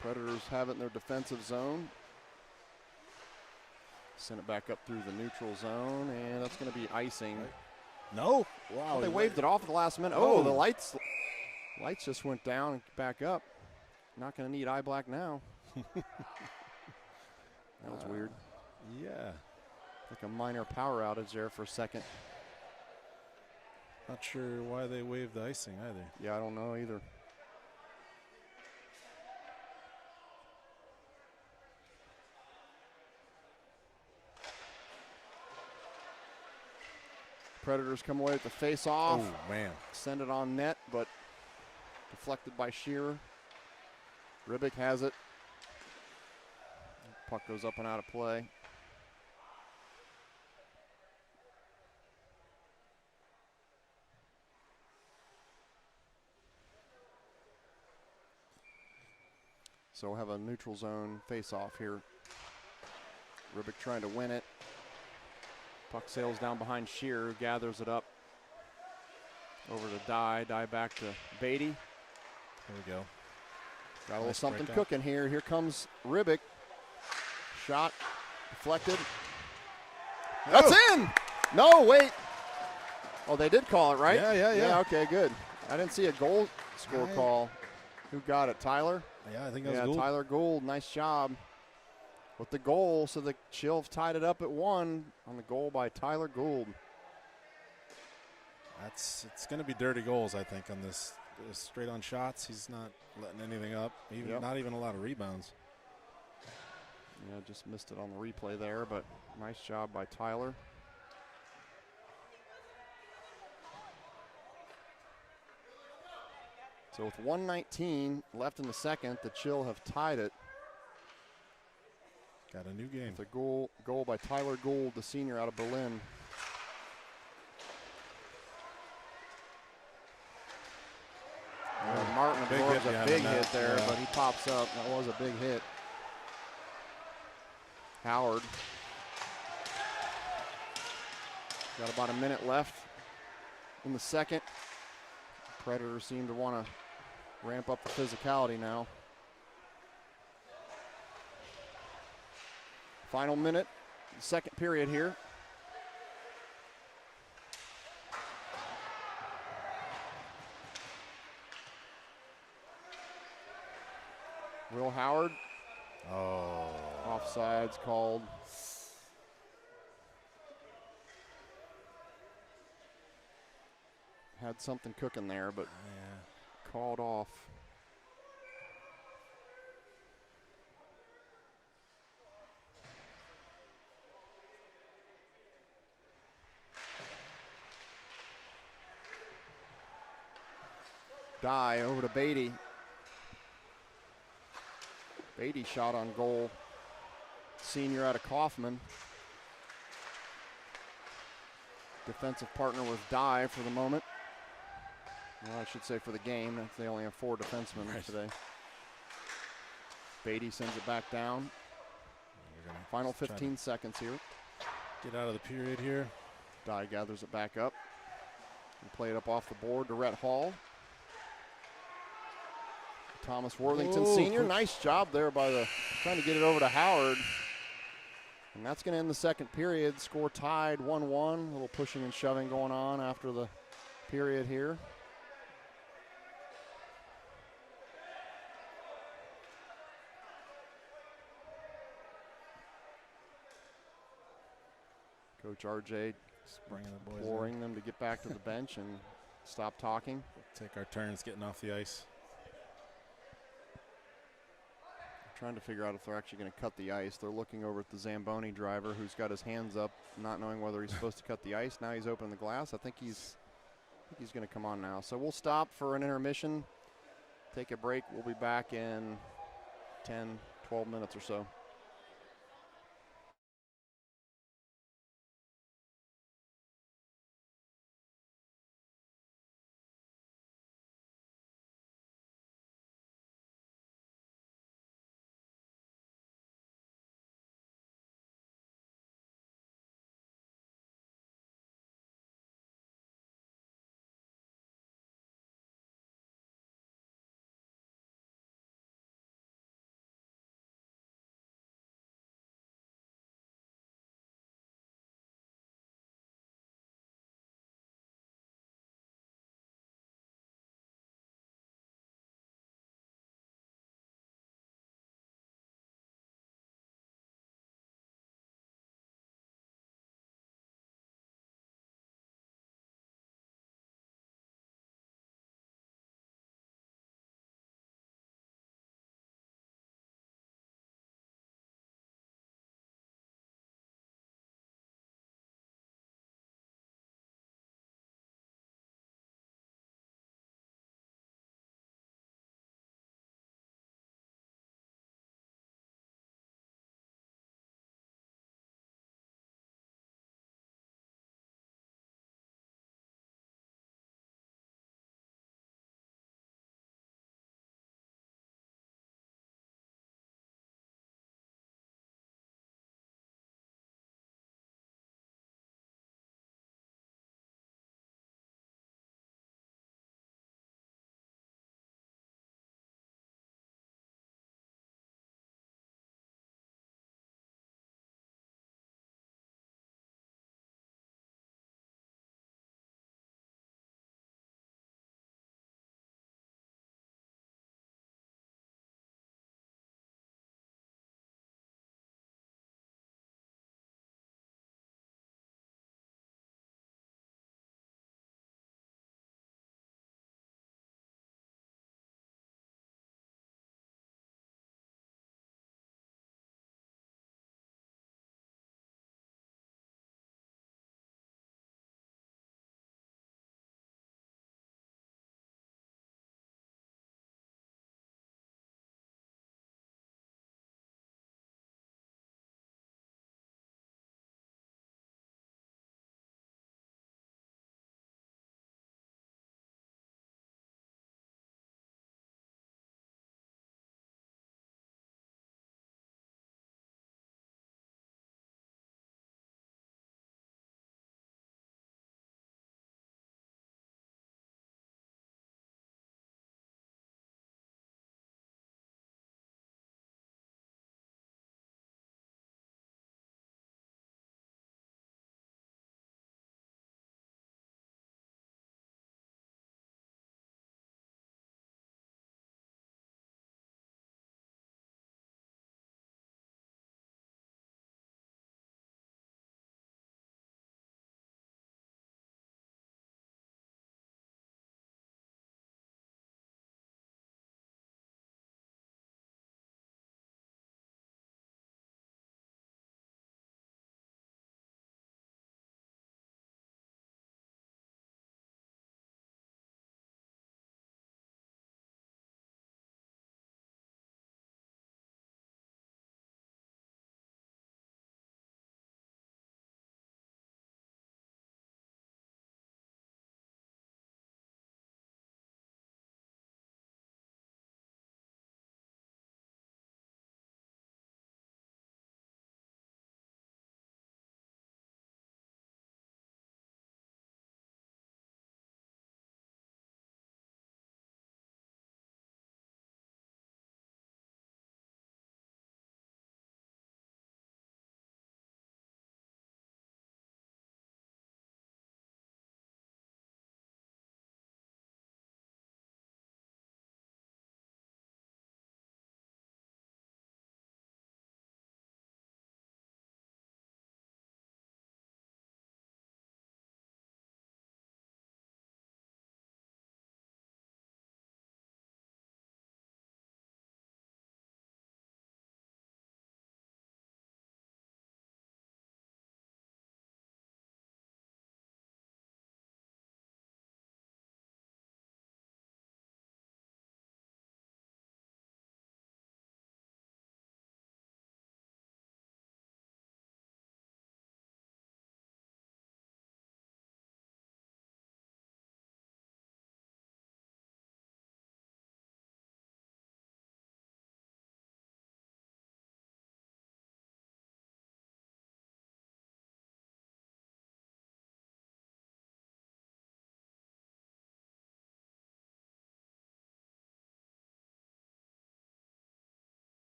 Predators have it in their defensive zone. Send it back up through the neutral zone, and that's going to be icing. No. Wow. Oh, they waved it off at the last minute. Oh, the lights just went down and back up. Not going to need eye black now. That was weird. Yeah. Like a minor power outage there for a second. Not sure why they waved the icing either. Yeah, I don't know either. Predators come away with the face-off. Oh, man. Send it on net, but deflected by Shearer. Ribic has it. Puck goes up and out of play. So we'll have a neutral zone face-off here. Ribic trying to win it. Puck sails down behind Shearer, who gathers it up. Over to Dye back to Beatty. There we go. Got a little something cooking here. Here comes Ribic. Shot deflected. That's in! No, wait. Oh, they did call it, right? Yeah. Okay, good. I didn't see a goal score call. Who got it? Tyler? Yeah, I think that was Gould. Tyler Gould. Nice job with the goal. So the Chill tied it up at 1 on the goal by Tyler Gould. It's going to be dirty goals, I think, on this. Straight on shots. He's not letting anything up. Not even a lot of rebounds. Yeah, just missed it on the replay there, but nice job by Tyler. So with 1:19 left in the second, the Chill have tied it. Got a new game. With a goal by Tyler Gould, the senior out of Berlin. Martin absorbs a big hit there, but he pops up. That was a big hit. Howard. Got about a minute left in the second. Predators seem to want to ramp up the physicality now. Final minute, second period here. Will Howard. Oh. Offsides called. Had something cooking there, but called off. Dye over to Beatty. Beatty shot on goal. Senior out of Kaufman. Defensive partner with Dye for the moment. Well, I should say for the game, if they only have 4 defensemen today. Beatty sends it back down. Final 15 seconds here. Get out of the period here. Dye gathers it back up. And play it up off the board to Rhett Hall. Thomas Worthington Sr. Nice job there by trying to get it over to Howard. And that's going to end the second period. Score tied 1-1. A little pushing and shoving going on after the period here. Coach RJ imploring them to get back to the bench and stop talking. Take our turns getting off the ice. Trying to figure out if they're actually going to cut the ice. They're looking over at the Zamboni driver who's got his hands up, not knowing whether he's supposed to cut the ice. Now he's opening the glass. I think he's going to come on now. So we'll stop for an intermission, take a break. We'll be back in 10, 12 minutes or so.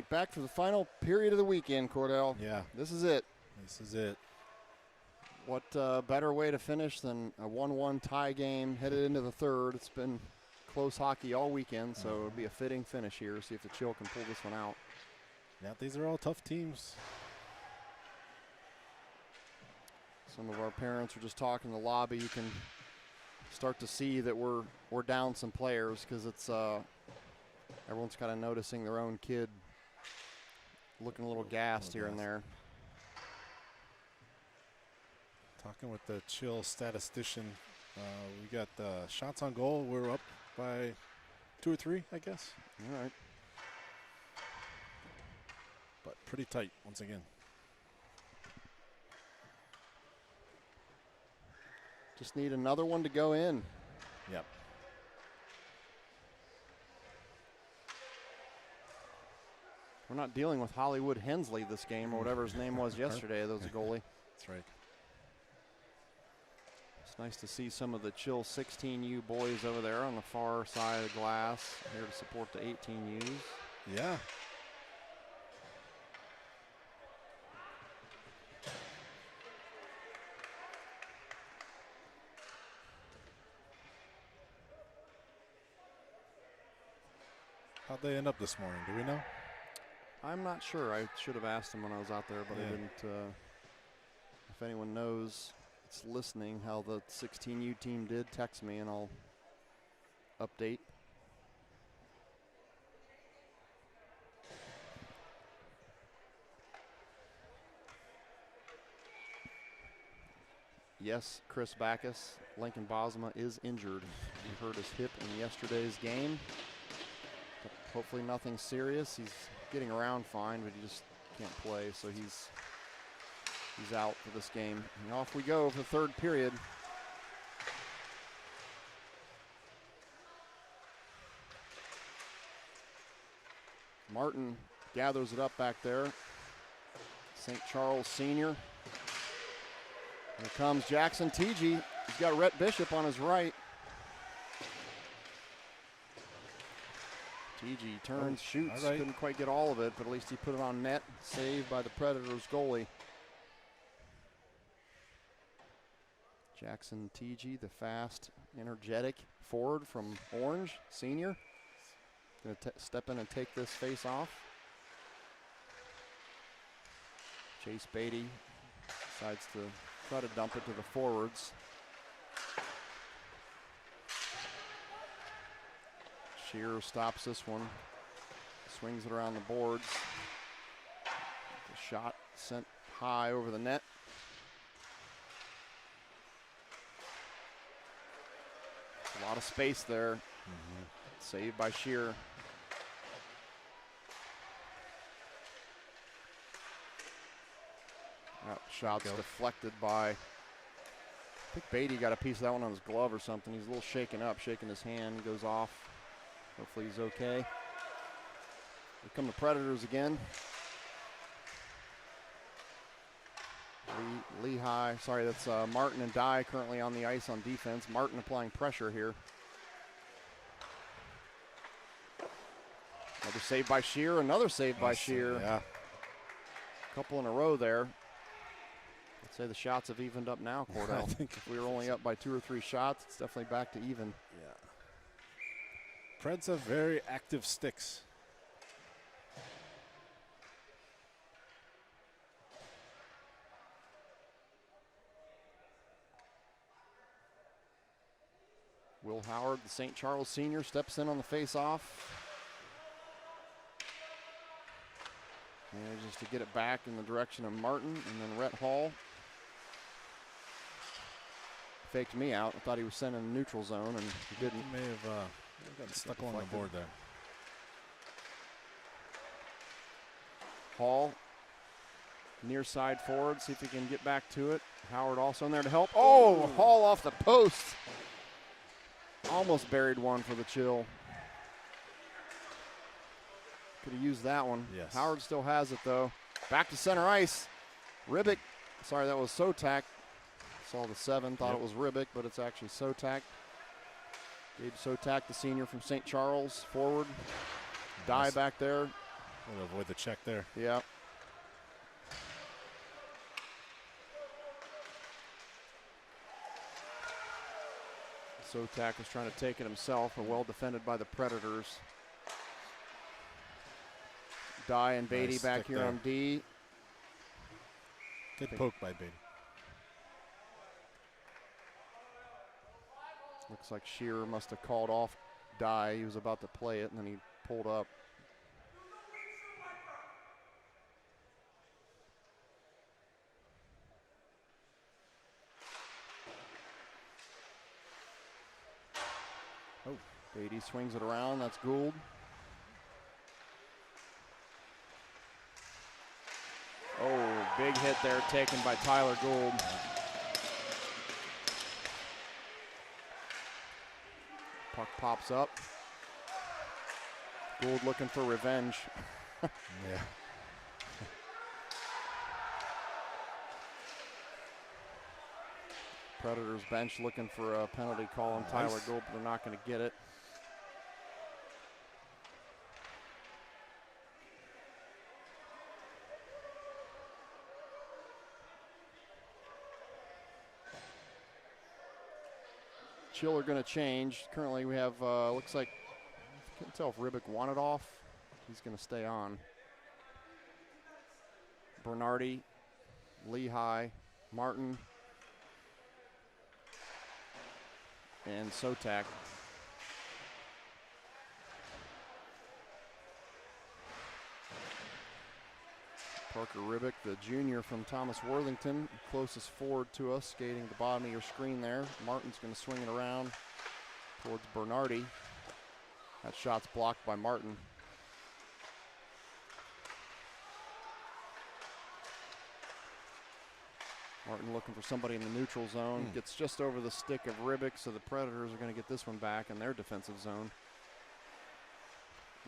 right, back for the final period of the weekend, Cordell. Yeah. This is it. This is it. What better way to finish than a 1-1 tie game headed into the third? It's been close hockey all weekend, so it'll be a fitting finish here. See if the Chill can pull this one out. Yeah, these are all tough teams. Some of our parents are just talking in the lobby. You can start to see that we're down some players because it's everyone's kind of noticing their own kid looking a little gassed here and there. Talking with the Chill statistician, we got shots on goal. We're up by 2 or 3, I guess. All right. But pretty tight once again. Just need another one to go in. Yep. We're not dealing with Hollywood Hensley this game or whatever his name was yesterday. That was a goalie. That's right. It's nice to see some of the Chill 16U boys over there on the far side of the glass here to support the 18Us. Yeah. How'd they end up this morning? Do we know? I'm not sure. I should have asked him when I was out there, but I didn't. If anyone knows, it's listening, how the 16U team did, text me and I'll update. Yes, Chris Backus, Lincoln Bosma is injured. He hurt his hip in yesterday's game. But hopefully nothing serious. He's getting around fine, but he just can't play, so he's out for this game. And off we go for the third period. Martin gathers it up back there. St. Charles senior. Here comes Jackson TG. He's got Rhett Bishop on his right. TG turns, shoots, right. Couldn't quite get all of it, but at least he put it on net. Saved by the Predators goalie. Jackson TG, the fast, energetic forward from Orange, senior. Going to step in and take this face off. Chase Beatty decides to try to dump it to the forwards. Shearer stops this one. Swings it around the boards. The shot sent high over the net. A lot of space there. Saved by Shearer. That shot's deflected by, I think Beatty got a piece of that one on his glove or something. He's a little shaken up, shaking his hand, goes off. Hopefully he's okay. Here come the Predators again. Lehigh, sorry, that's Martin and Dye currently on the ice on defense. Martin applying pressure here. Another save by Shearer, another save by Shearer. Yeah. Couple in a row there. I'd say the shots have evened up now, Cordell. I think if we were only up by 2 or 3 shots, it's definitely back to even. Yeah. Preds have very active sticks. Will Howard, the St. Charles senior, steps in on the face-off. Manages to get it back in the direction of Martin, and then Rhett Hall faked me out. I thought he was sent in the neutral zone, and he didn't. He may have gotten stuck along the board there. Hall, near side forward, see if he can get back to it. Howard also in there to help. Oh, Hall off the post. Almost buried one for the Chill. Could have used that one. Yes. Howard still has it, though. Back to center ice. Ribic, sorry, that was Sotak. Saw the 7, thought it was Ribic, but it's actually Sotak. Gabe Sotak, the senior from St. Charles, forward. Dye back there. Trying to avoid the check there. Yeah. Sotak was trying to take it himself, but well defended by the Predators. Dye and Beatty Nice back stick here there. on D. Good poke by Beatty. Looks like Shearer must have called off Dye. He was about to play it, and then he pulled up. Oh, Beatty swings it around. That's Gould. Oh, big hit there taken by Tyler Gould. Puck pops up. Gould looking for revenge. Yeah. Predators bench looking for a penalty call on Tyler Nice. Gould, but they're not going to get it. Chill are going to change. Currently we have, looks like, I can't tell if Ribic wanted off. He's going to stay on. Bernardi, Lehigh, Martin, and Sotak. Parker Ribic, the junior from Thomas Worthington, closest forward to us, skating at the bottom of your screen there. Martin's going to swing it around towards Bernardi. That shot's blocked by Martin. Martin looking for somebody in the neutral zone. Gets just over the stick of Ribic, so the Predators are going to get this one back in their defensive zone.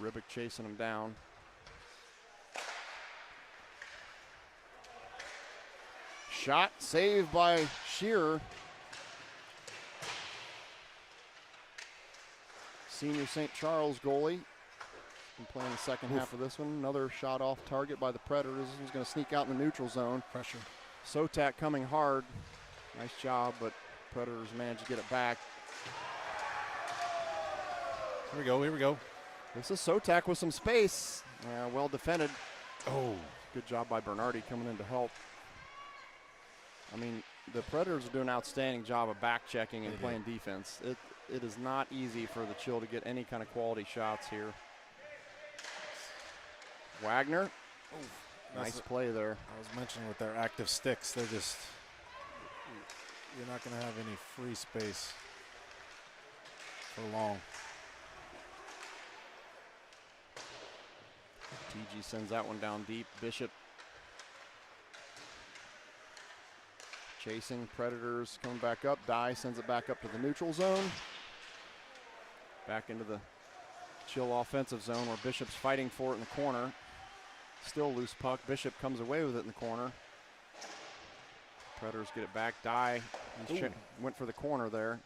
Ribic chasing him down. Shot saved by Shearer. Senior St. Charles goalie. Been playing the second half of this one. Another shot off target by the Predators. He's going to sneak out in the neutral zone. Pressure. Sotak coming hard. Nice job, but Predators managed to get it back. Here we go, here we go. This is Sotak with some space. Well defended. Oh. Good job by Bernardi coming in to help. I mean, the Predators are doing an outstanding job of back checking and playing defense. It is not easy for the Chill to get any kind of quality shots here. Wagner. Nice play there. I was mentioning with their active sticks, they're just, you're not going to have any free space for long. TG sends that one down deep. Bishop chasing. Predators coming back up. Dye sends it back up to the neutral zone. Back into the Chill offensive zone where Bishop's fighting for it in the corner. Still loose puck. Bishop comes away with it in the corner. Predators get it back. Dye went for the corner there.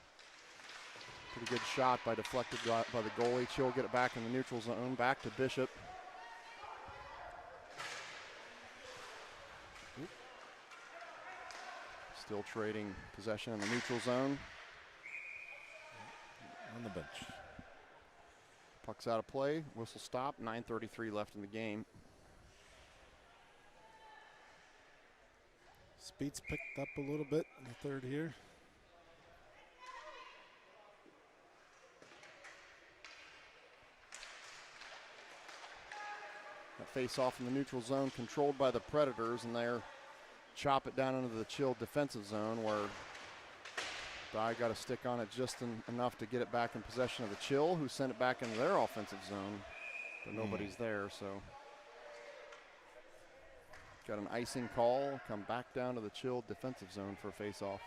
Pretty good shot by deflected by the goalie. Chill get it back in the neutral zone. Back to Bishop. Still trading possession in the neutral zone. On the bench. Puck's out of play. Whistle stop. 9:33 left in the game. Speed's picked up a little bit in the third here. That face off in the neutral zone controlled by the Predators, and they're chop it down into the Chill defensive zone where Dye got a stick on it just enough to get it back in possession of the Chill, who sent it back into their offensive zone, but nobody's there, so. Got an icing call, come back down to the Chill defensive zone for a face-off.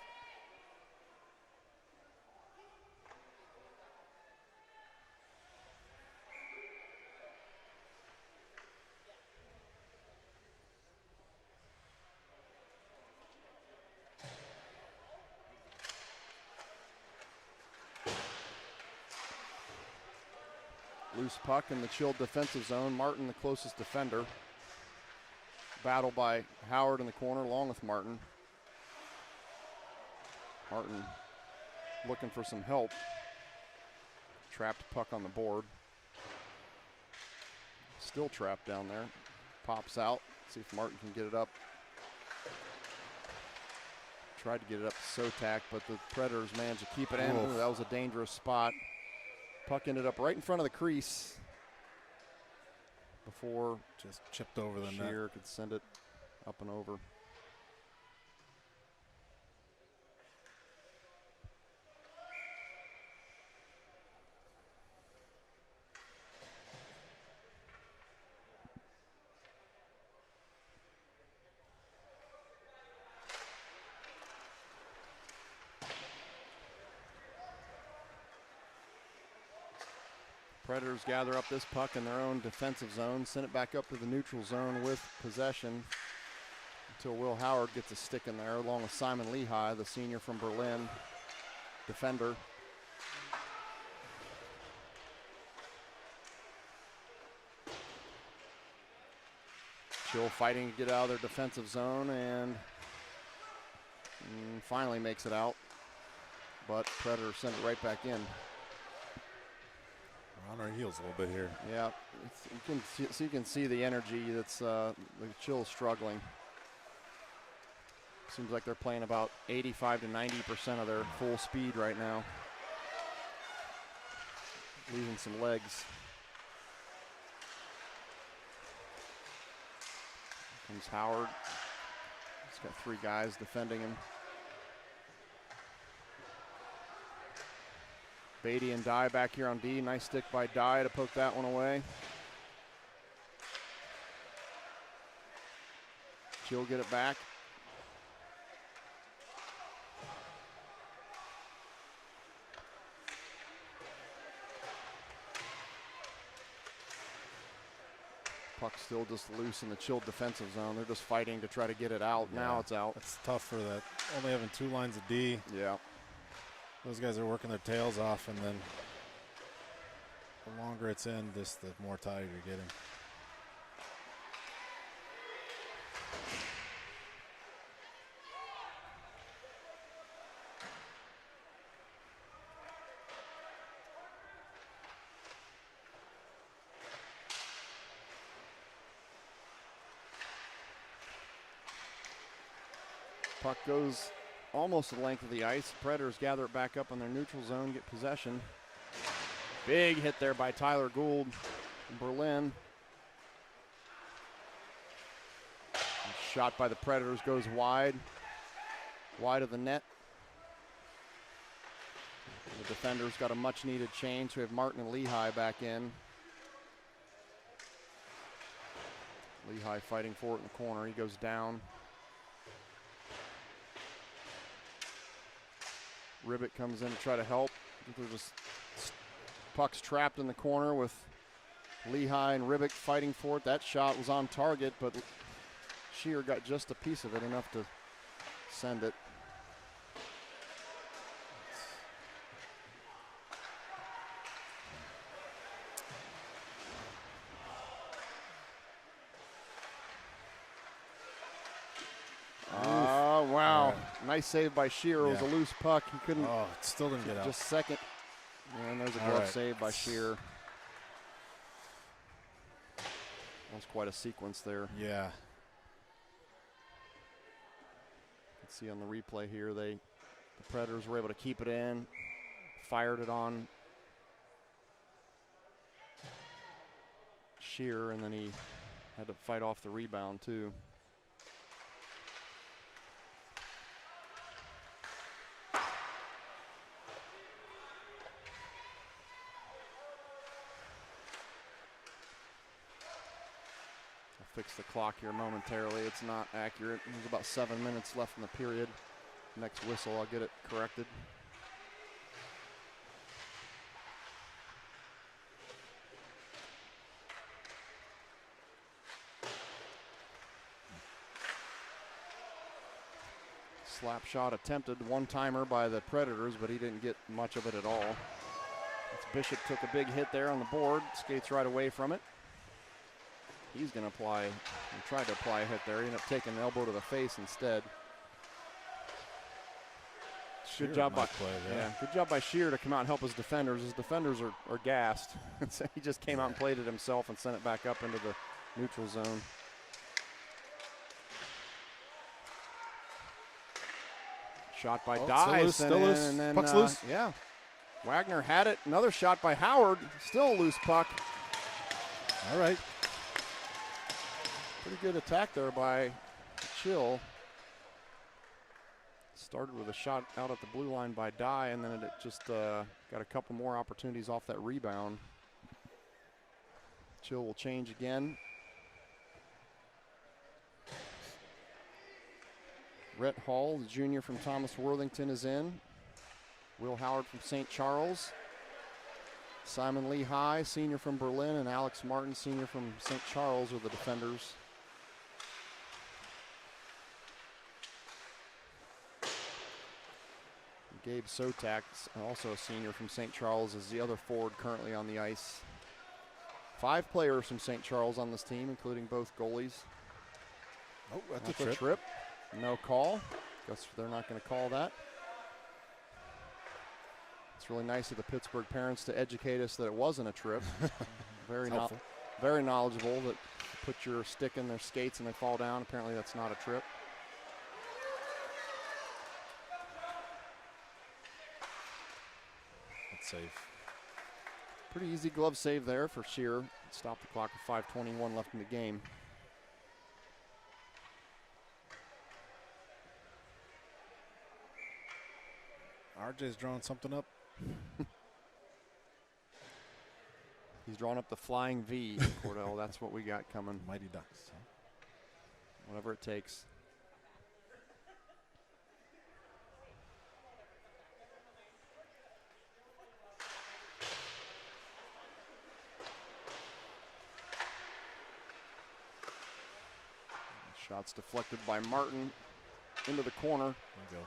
Loose puck in the chilled defensive zone. Martin, the closest defender. Battle by Howard in the corner, along with Martin. Martin looking for some help. Trapped puck on the board. Still trapped down there. Pops out. See if Martin can get it up. Tried to get it up to Sotak, but the Predators managed to keep it in. Ooh, that was a dangerous spot. Puck ended up right in front of the crease before just chipped over the net. Shear could send it up and over. Predators gather up this puck in their own defensive zone, send it back up to the neutral zone with possession until Will Howard gets a stick in there, along with Simon Lehigh, the senior from Berlin, defender. Chill fighting to get out of their defensive zone and finally makes it out, but Predators send it right back in. On our heels a little bit here. Yeah, you can see the energy that's the Chill struggling. Seems like they're playing about 85 to 90% of their full speed right now. Losing some legs. Here comes Howard. He's got 3 guys defending him. Beatty and Dye back here on D. Nice stick by Dye to poke that one away. Chill get it back. Puck still just loose in the Chill defensive zone. They're just fighting to try to get it out. Yeah, now it's out. It's tough for that. Only having 2 lines of D. Yeah. Those guys are working their tails off, and then the longer it's in, the more tired you're getting. Puck goes almost the length of the ice. Predators gather it back up on their neutral zone, get possession. Big hit there by Tyler Gould from Berlin. Shot by the Predators goes wide of the net. The defenders got a much needed change. We have Martin and Lehigh back in. Lehigh fighting for it in the corner. He goes down. Ribbit comes in to try to help. They're just puck's trapped in the corner with Lehigh and Ribbit fighting for it. That shot was on target, but Shear got just a piece of it, enough to send it. Wow. Nice save by Shear. It was a loose puck. He couldn't. Oh, it still didn't get out. Just second. And there's a glove save by Shear. That was quite a sequence there. Yeah. You can see on the replay here, the Predators were able to keep it in, fired it on Shear, and then he had to fight off the rebound too. Fix the clock here momentarily. It's not accurate. There's about 7 minutes left in the period. Next whistle, I'll get it corrected. Slap shot attempted, one-timer by the Predators, but he didn't get much of it at all. It's Bishop took a big hit there on the board, skates right away from it. He's going to apply, he tried to apply a hit there. He ended up taking an elbow to the face instead. Good job by good job by Shear to come out and help his defenders. His defenders are gassed. So he just came out and played it himself and sent it back up into the neutral zone. Shot by Dye, still loose. and then Puck's loose. Yeah, Wagner had it. Another shot by Howard. Still a loose puck. All right. Pretty good attack there by Chill. Started with a shot out at the blue line by Dye, and then it just got a couple more opportunities off that rebound. Chill will change again. Rhett Hall, the junior from Thomas Worthington, is in. Will Howard from St. Charles. Simon Lee High, senior from Berlin, and Alex Martin, senior from St. Charles, are the defenders. Gabe Sotak, also a senior from St. Charles, is the other forward currently on the ice. 5 players from St. Charles on this team, including both goalies. Oh, that's a trip. No call. Guess they're not going to call that. It's really nice of the Pittsburgh parents to educate us that it wasn't a trip. Very knowledgeable that you put your stick in their skates and they fall down. Apparently that's not a trip. That's safe. Pretty easy glove save there for Shear. Stop the clock with 5:21 left in the game. RJ's drawing something up. He's drawing up the flying V, Cordell. That's what we got coming. Mighty Ducks. Huh? Whatever it takes. Shots deflected by Martin into the corner. There you go.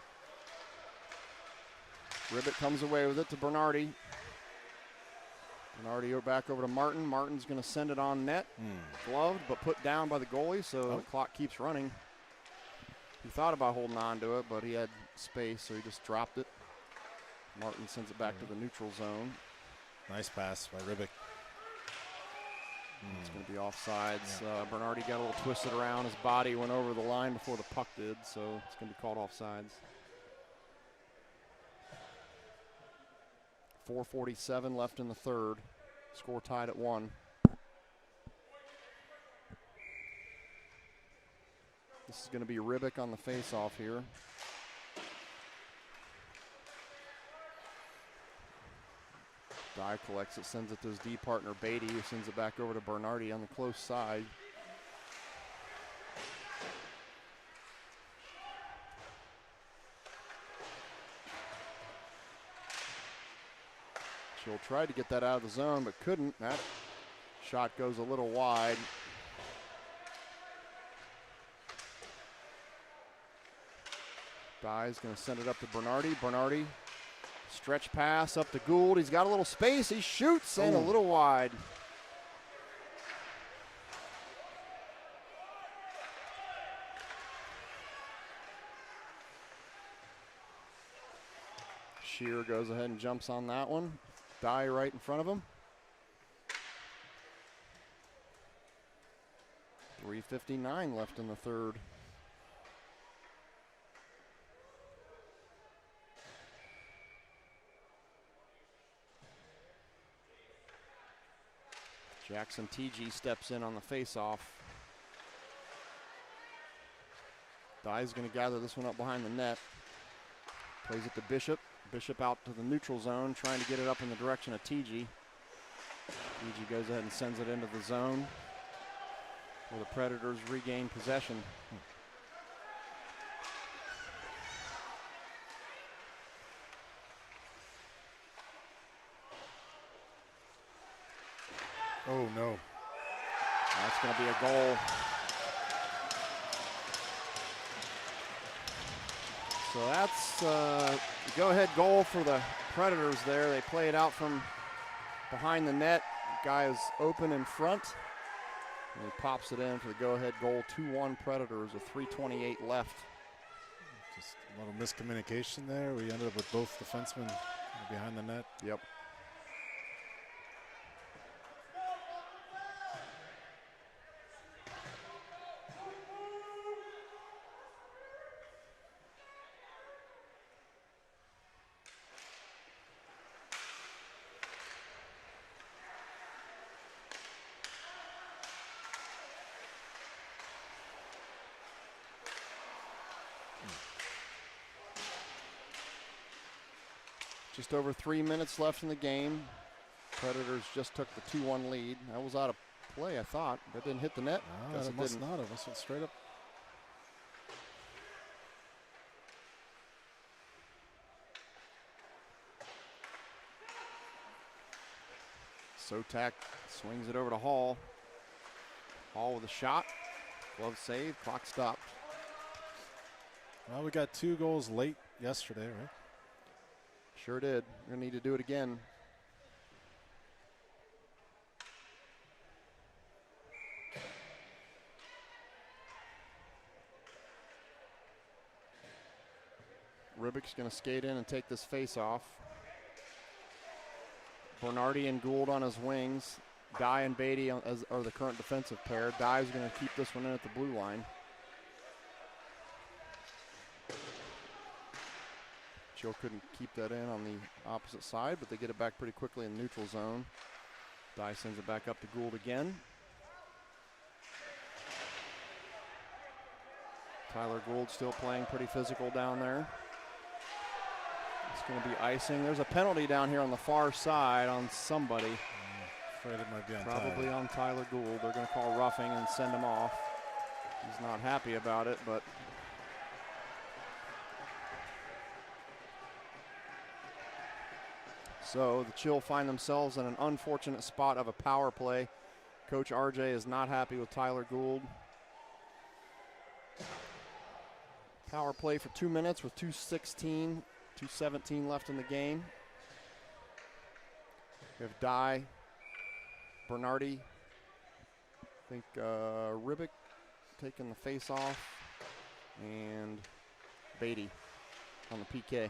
Ribbit comes away with it to Bernardi. Bernardi back over to Martin. Martin's going to send it on net. Gloved, but put down by the goalie, so the clock keeps running. He thought about holding on to it, but he had space, so he just dropped it. Martin sends it back to the neutral zone. Nice pass by Ribic. It's going to be offsides. Bernardi got a little twisted around. His body went over the line before the puck did, so it's going to be called offsides. 4:47 left in the third. Score tied at 1. This is going to be Ribic on the face-off here. Dye collects it, sends it to his D partner Beatty, who sends it back over to Bernardi on the close side. She'll try to get that out of the zone, but couldn't. That shot goes a little wide. Dye's going to send it up to Bernardi. Bernardi, stretch pass up to Gould. He's got a little space. He shoots and a little wide. Shear goes ahead and jumps on that one. Dye right in front of him. 3:59 left in the third. Jackson TG steps in on the face-off. Dye's going to gather this one up behind the net. Plays it to Bishop. Bishop out to the neutral zone, trying to get it up in the direction of TG. TG goes ahead and sends it into the zone, where the Predators regain possession. Oh, no. That's going to be a goal. So that's a go-ahead goal for the Predators there. They play it out from behind the net. Guy is open in front. And he pops it in for the go-ahead goal. 2-1 Predators with 3:28 left. Just a little miscommunication there. We ended up with both defensemen behind the net. Yep. Just over 3 minutes left in the game. Predators just took the 2-1 lead. That was out of play, I thought. That didn't hit the net. No, it must not have. It went straight up. Sotak swings it over to Hall. Hall with a shot. Glove save. Clock stopped. Well, we got 2 goals late yesterday, right? Sure did. We're going to need to do it again. Ribbick's going to skate in and take this face off. Bernardi and Gould on his wings. Dye and Beatty are the current defensive pair. Dye's going to keep this one in at the blue line. Chill couldn't keep that in on the opposite side, but they get it back pretty quickly in the neutral zone. Dye sends it back up to Gould again. Tyler Gould still playing pretty physical down there. It's going to be icing. There's a penalty down here on the far side on somebody. I'm afraid it might be on Probably on Tyler Gould. They're going to call roughing and send him off. He's not happy about it, but so the Chill find themselves in an unfortunate spot of a power play. Coach RJ is not happy with Tyler Gould. Power play for 2 minutes with 2:16, 2:17 left in the game. We have Dye, Bernardi, I think Ribbick taking the face off, and Beatty on the PK.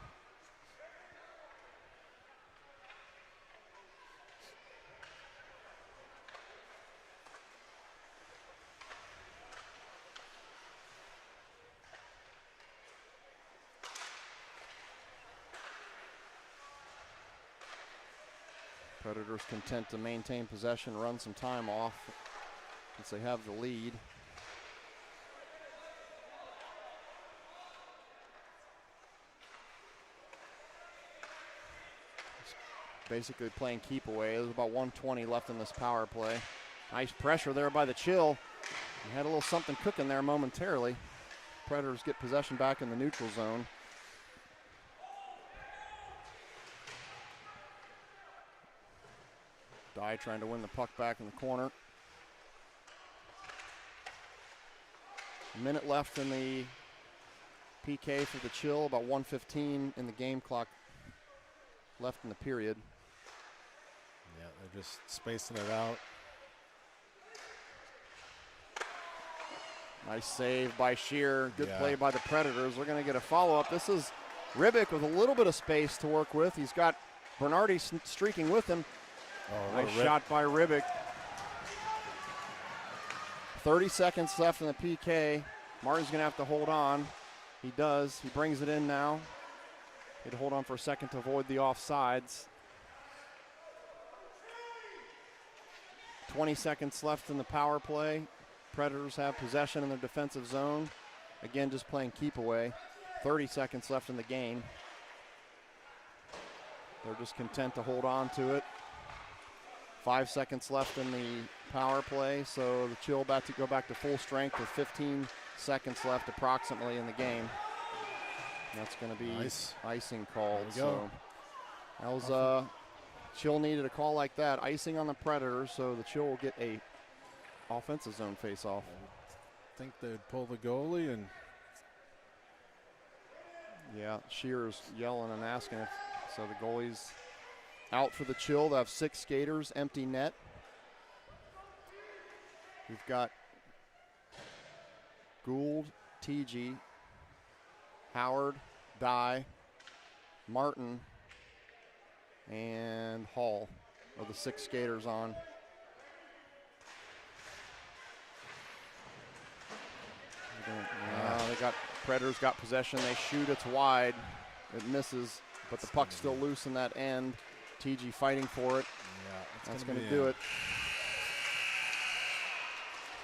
Predators content to maintain possession, run some time off since they have the lead. Basically playing keep away. There's about 1:20 left in this power play. Nice pressure there by the Chill. He had a little something cooking there momentarily. Predators get possession back in the neutral zone. Dye trying to win the puck back in the corner. A minute left in the PK for the Chill, about 1:15 in the game clock left in the period. Yeah, they're just spacing it out. Nice save by Shear. Good Yeah. play by the Predators. They're going to get a follow-up. This is Ribbick with a little bit of space to work with. He's got Bernardi streaking with him. Oh, Nice shot by Ribbick. 30 seconds left in the PK. Martin's going to have to hold on. He does. He brings it in now. He'd hold on for a second to avoid the offsides. 20 seconds left in the power play. Predators have possession in their defensive zone. Again, just playing keep away. 30 seconds left in the game. They're just content to hold on to it. 5 seconds left in the power play, so the Chill about to go back to full strength with 15 seconds left approximately in the game. And that's going to be nice. Icing called. There we go. So that was Chill needed a call like that. Icing on the Predators, so the Chill will get a offensive zone face-off. I think they'd pull the goalie and Yeah, Shear's yelling and asking if so the goalie's out for the Chill. They have 6 skaters, empty net. We've got Gould, TG, Howard, Dye, Martin, and Hall are the 6 skaters on. They got Predators got possession. They shoot. It's wide. It misses, but the puck's still loose in that end. TG fighting for it. Yeah, that's going to do it.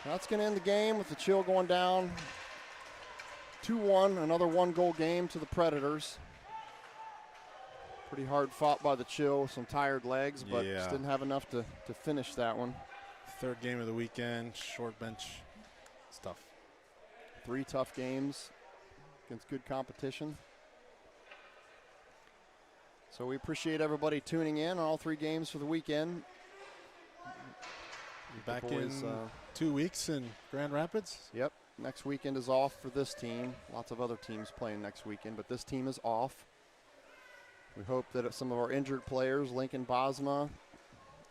That's going to end the game with the Chill going down 2-1. Another 1-goal game to the Predators. Pretty hard fought by the Chill with some tired legs, but just didn't have enough to finish that one. 3rd game of the weekend, short bench stuff. 3 tough games against good competition. So we appreciate everybody tuning in on all 3 games for the weekend. Back in 2 weeks in Grand Rapids? Yep. Next weekend is off for this team. Lots of other teams playing next weekend, but this team is off. We hope that some of our injured players, Lincoln Bosma,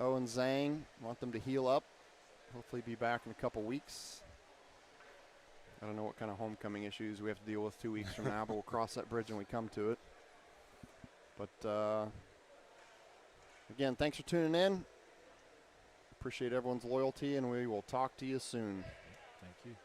Owen Zhang, want them to heal up. Hopefully be back in a couple weeks. I don't know what kind of homecoming issues we have to deal with 2 weeks from now, but we'll cross that bridge when we come to it. But again, thanks for tuning in. Appreciate everyone's loyalty, and we will talk to you soon. Thank you.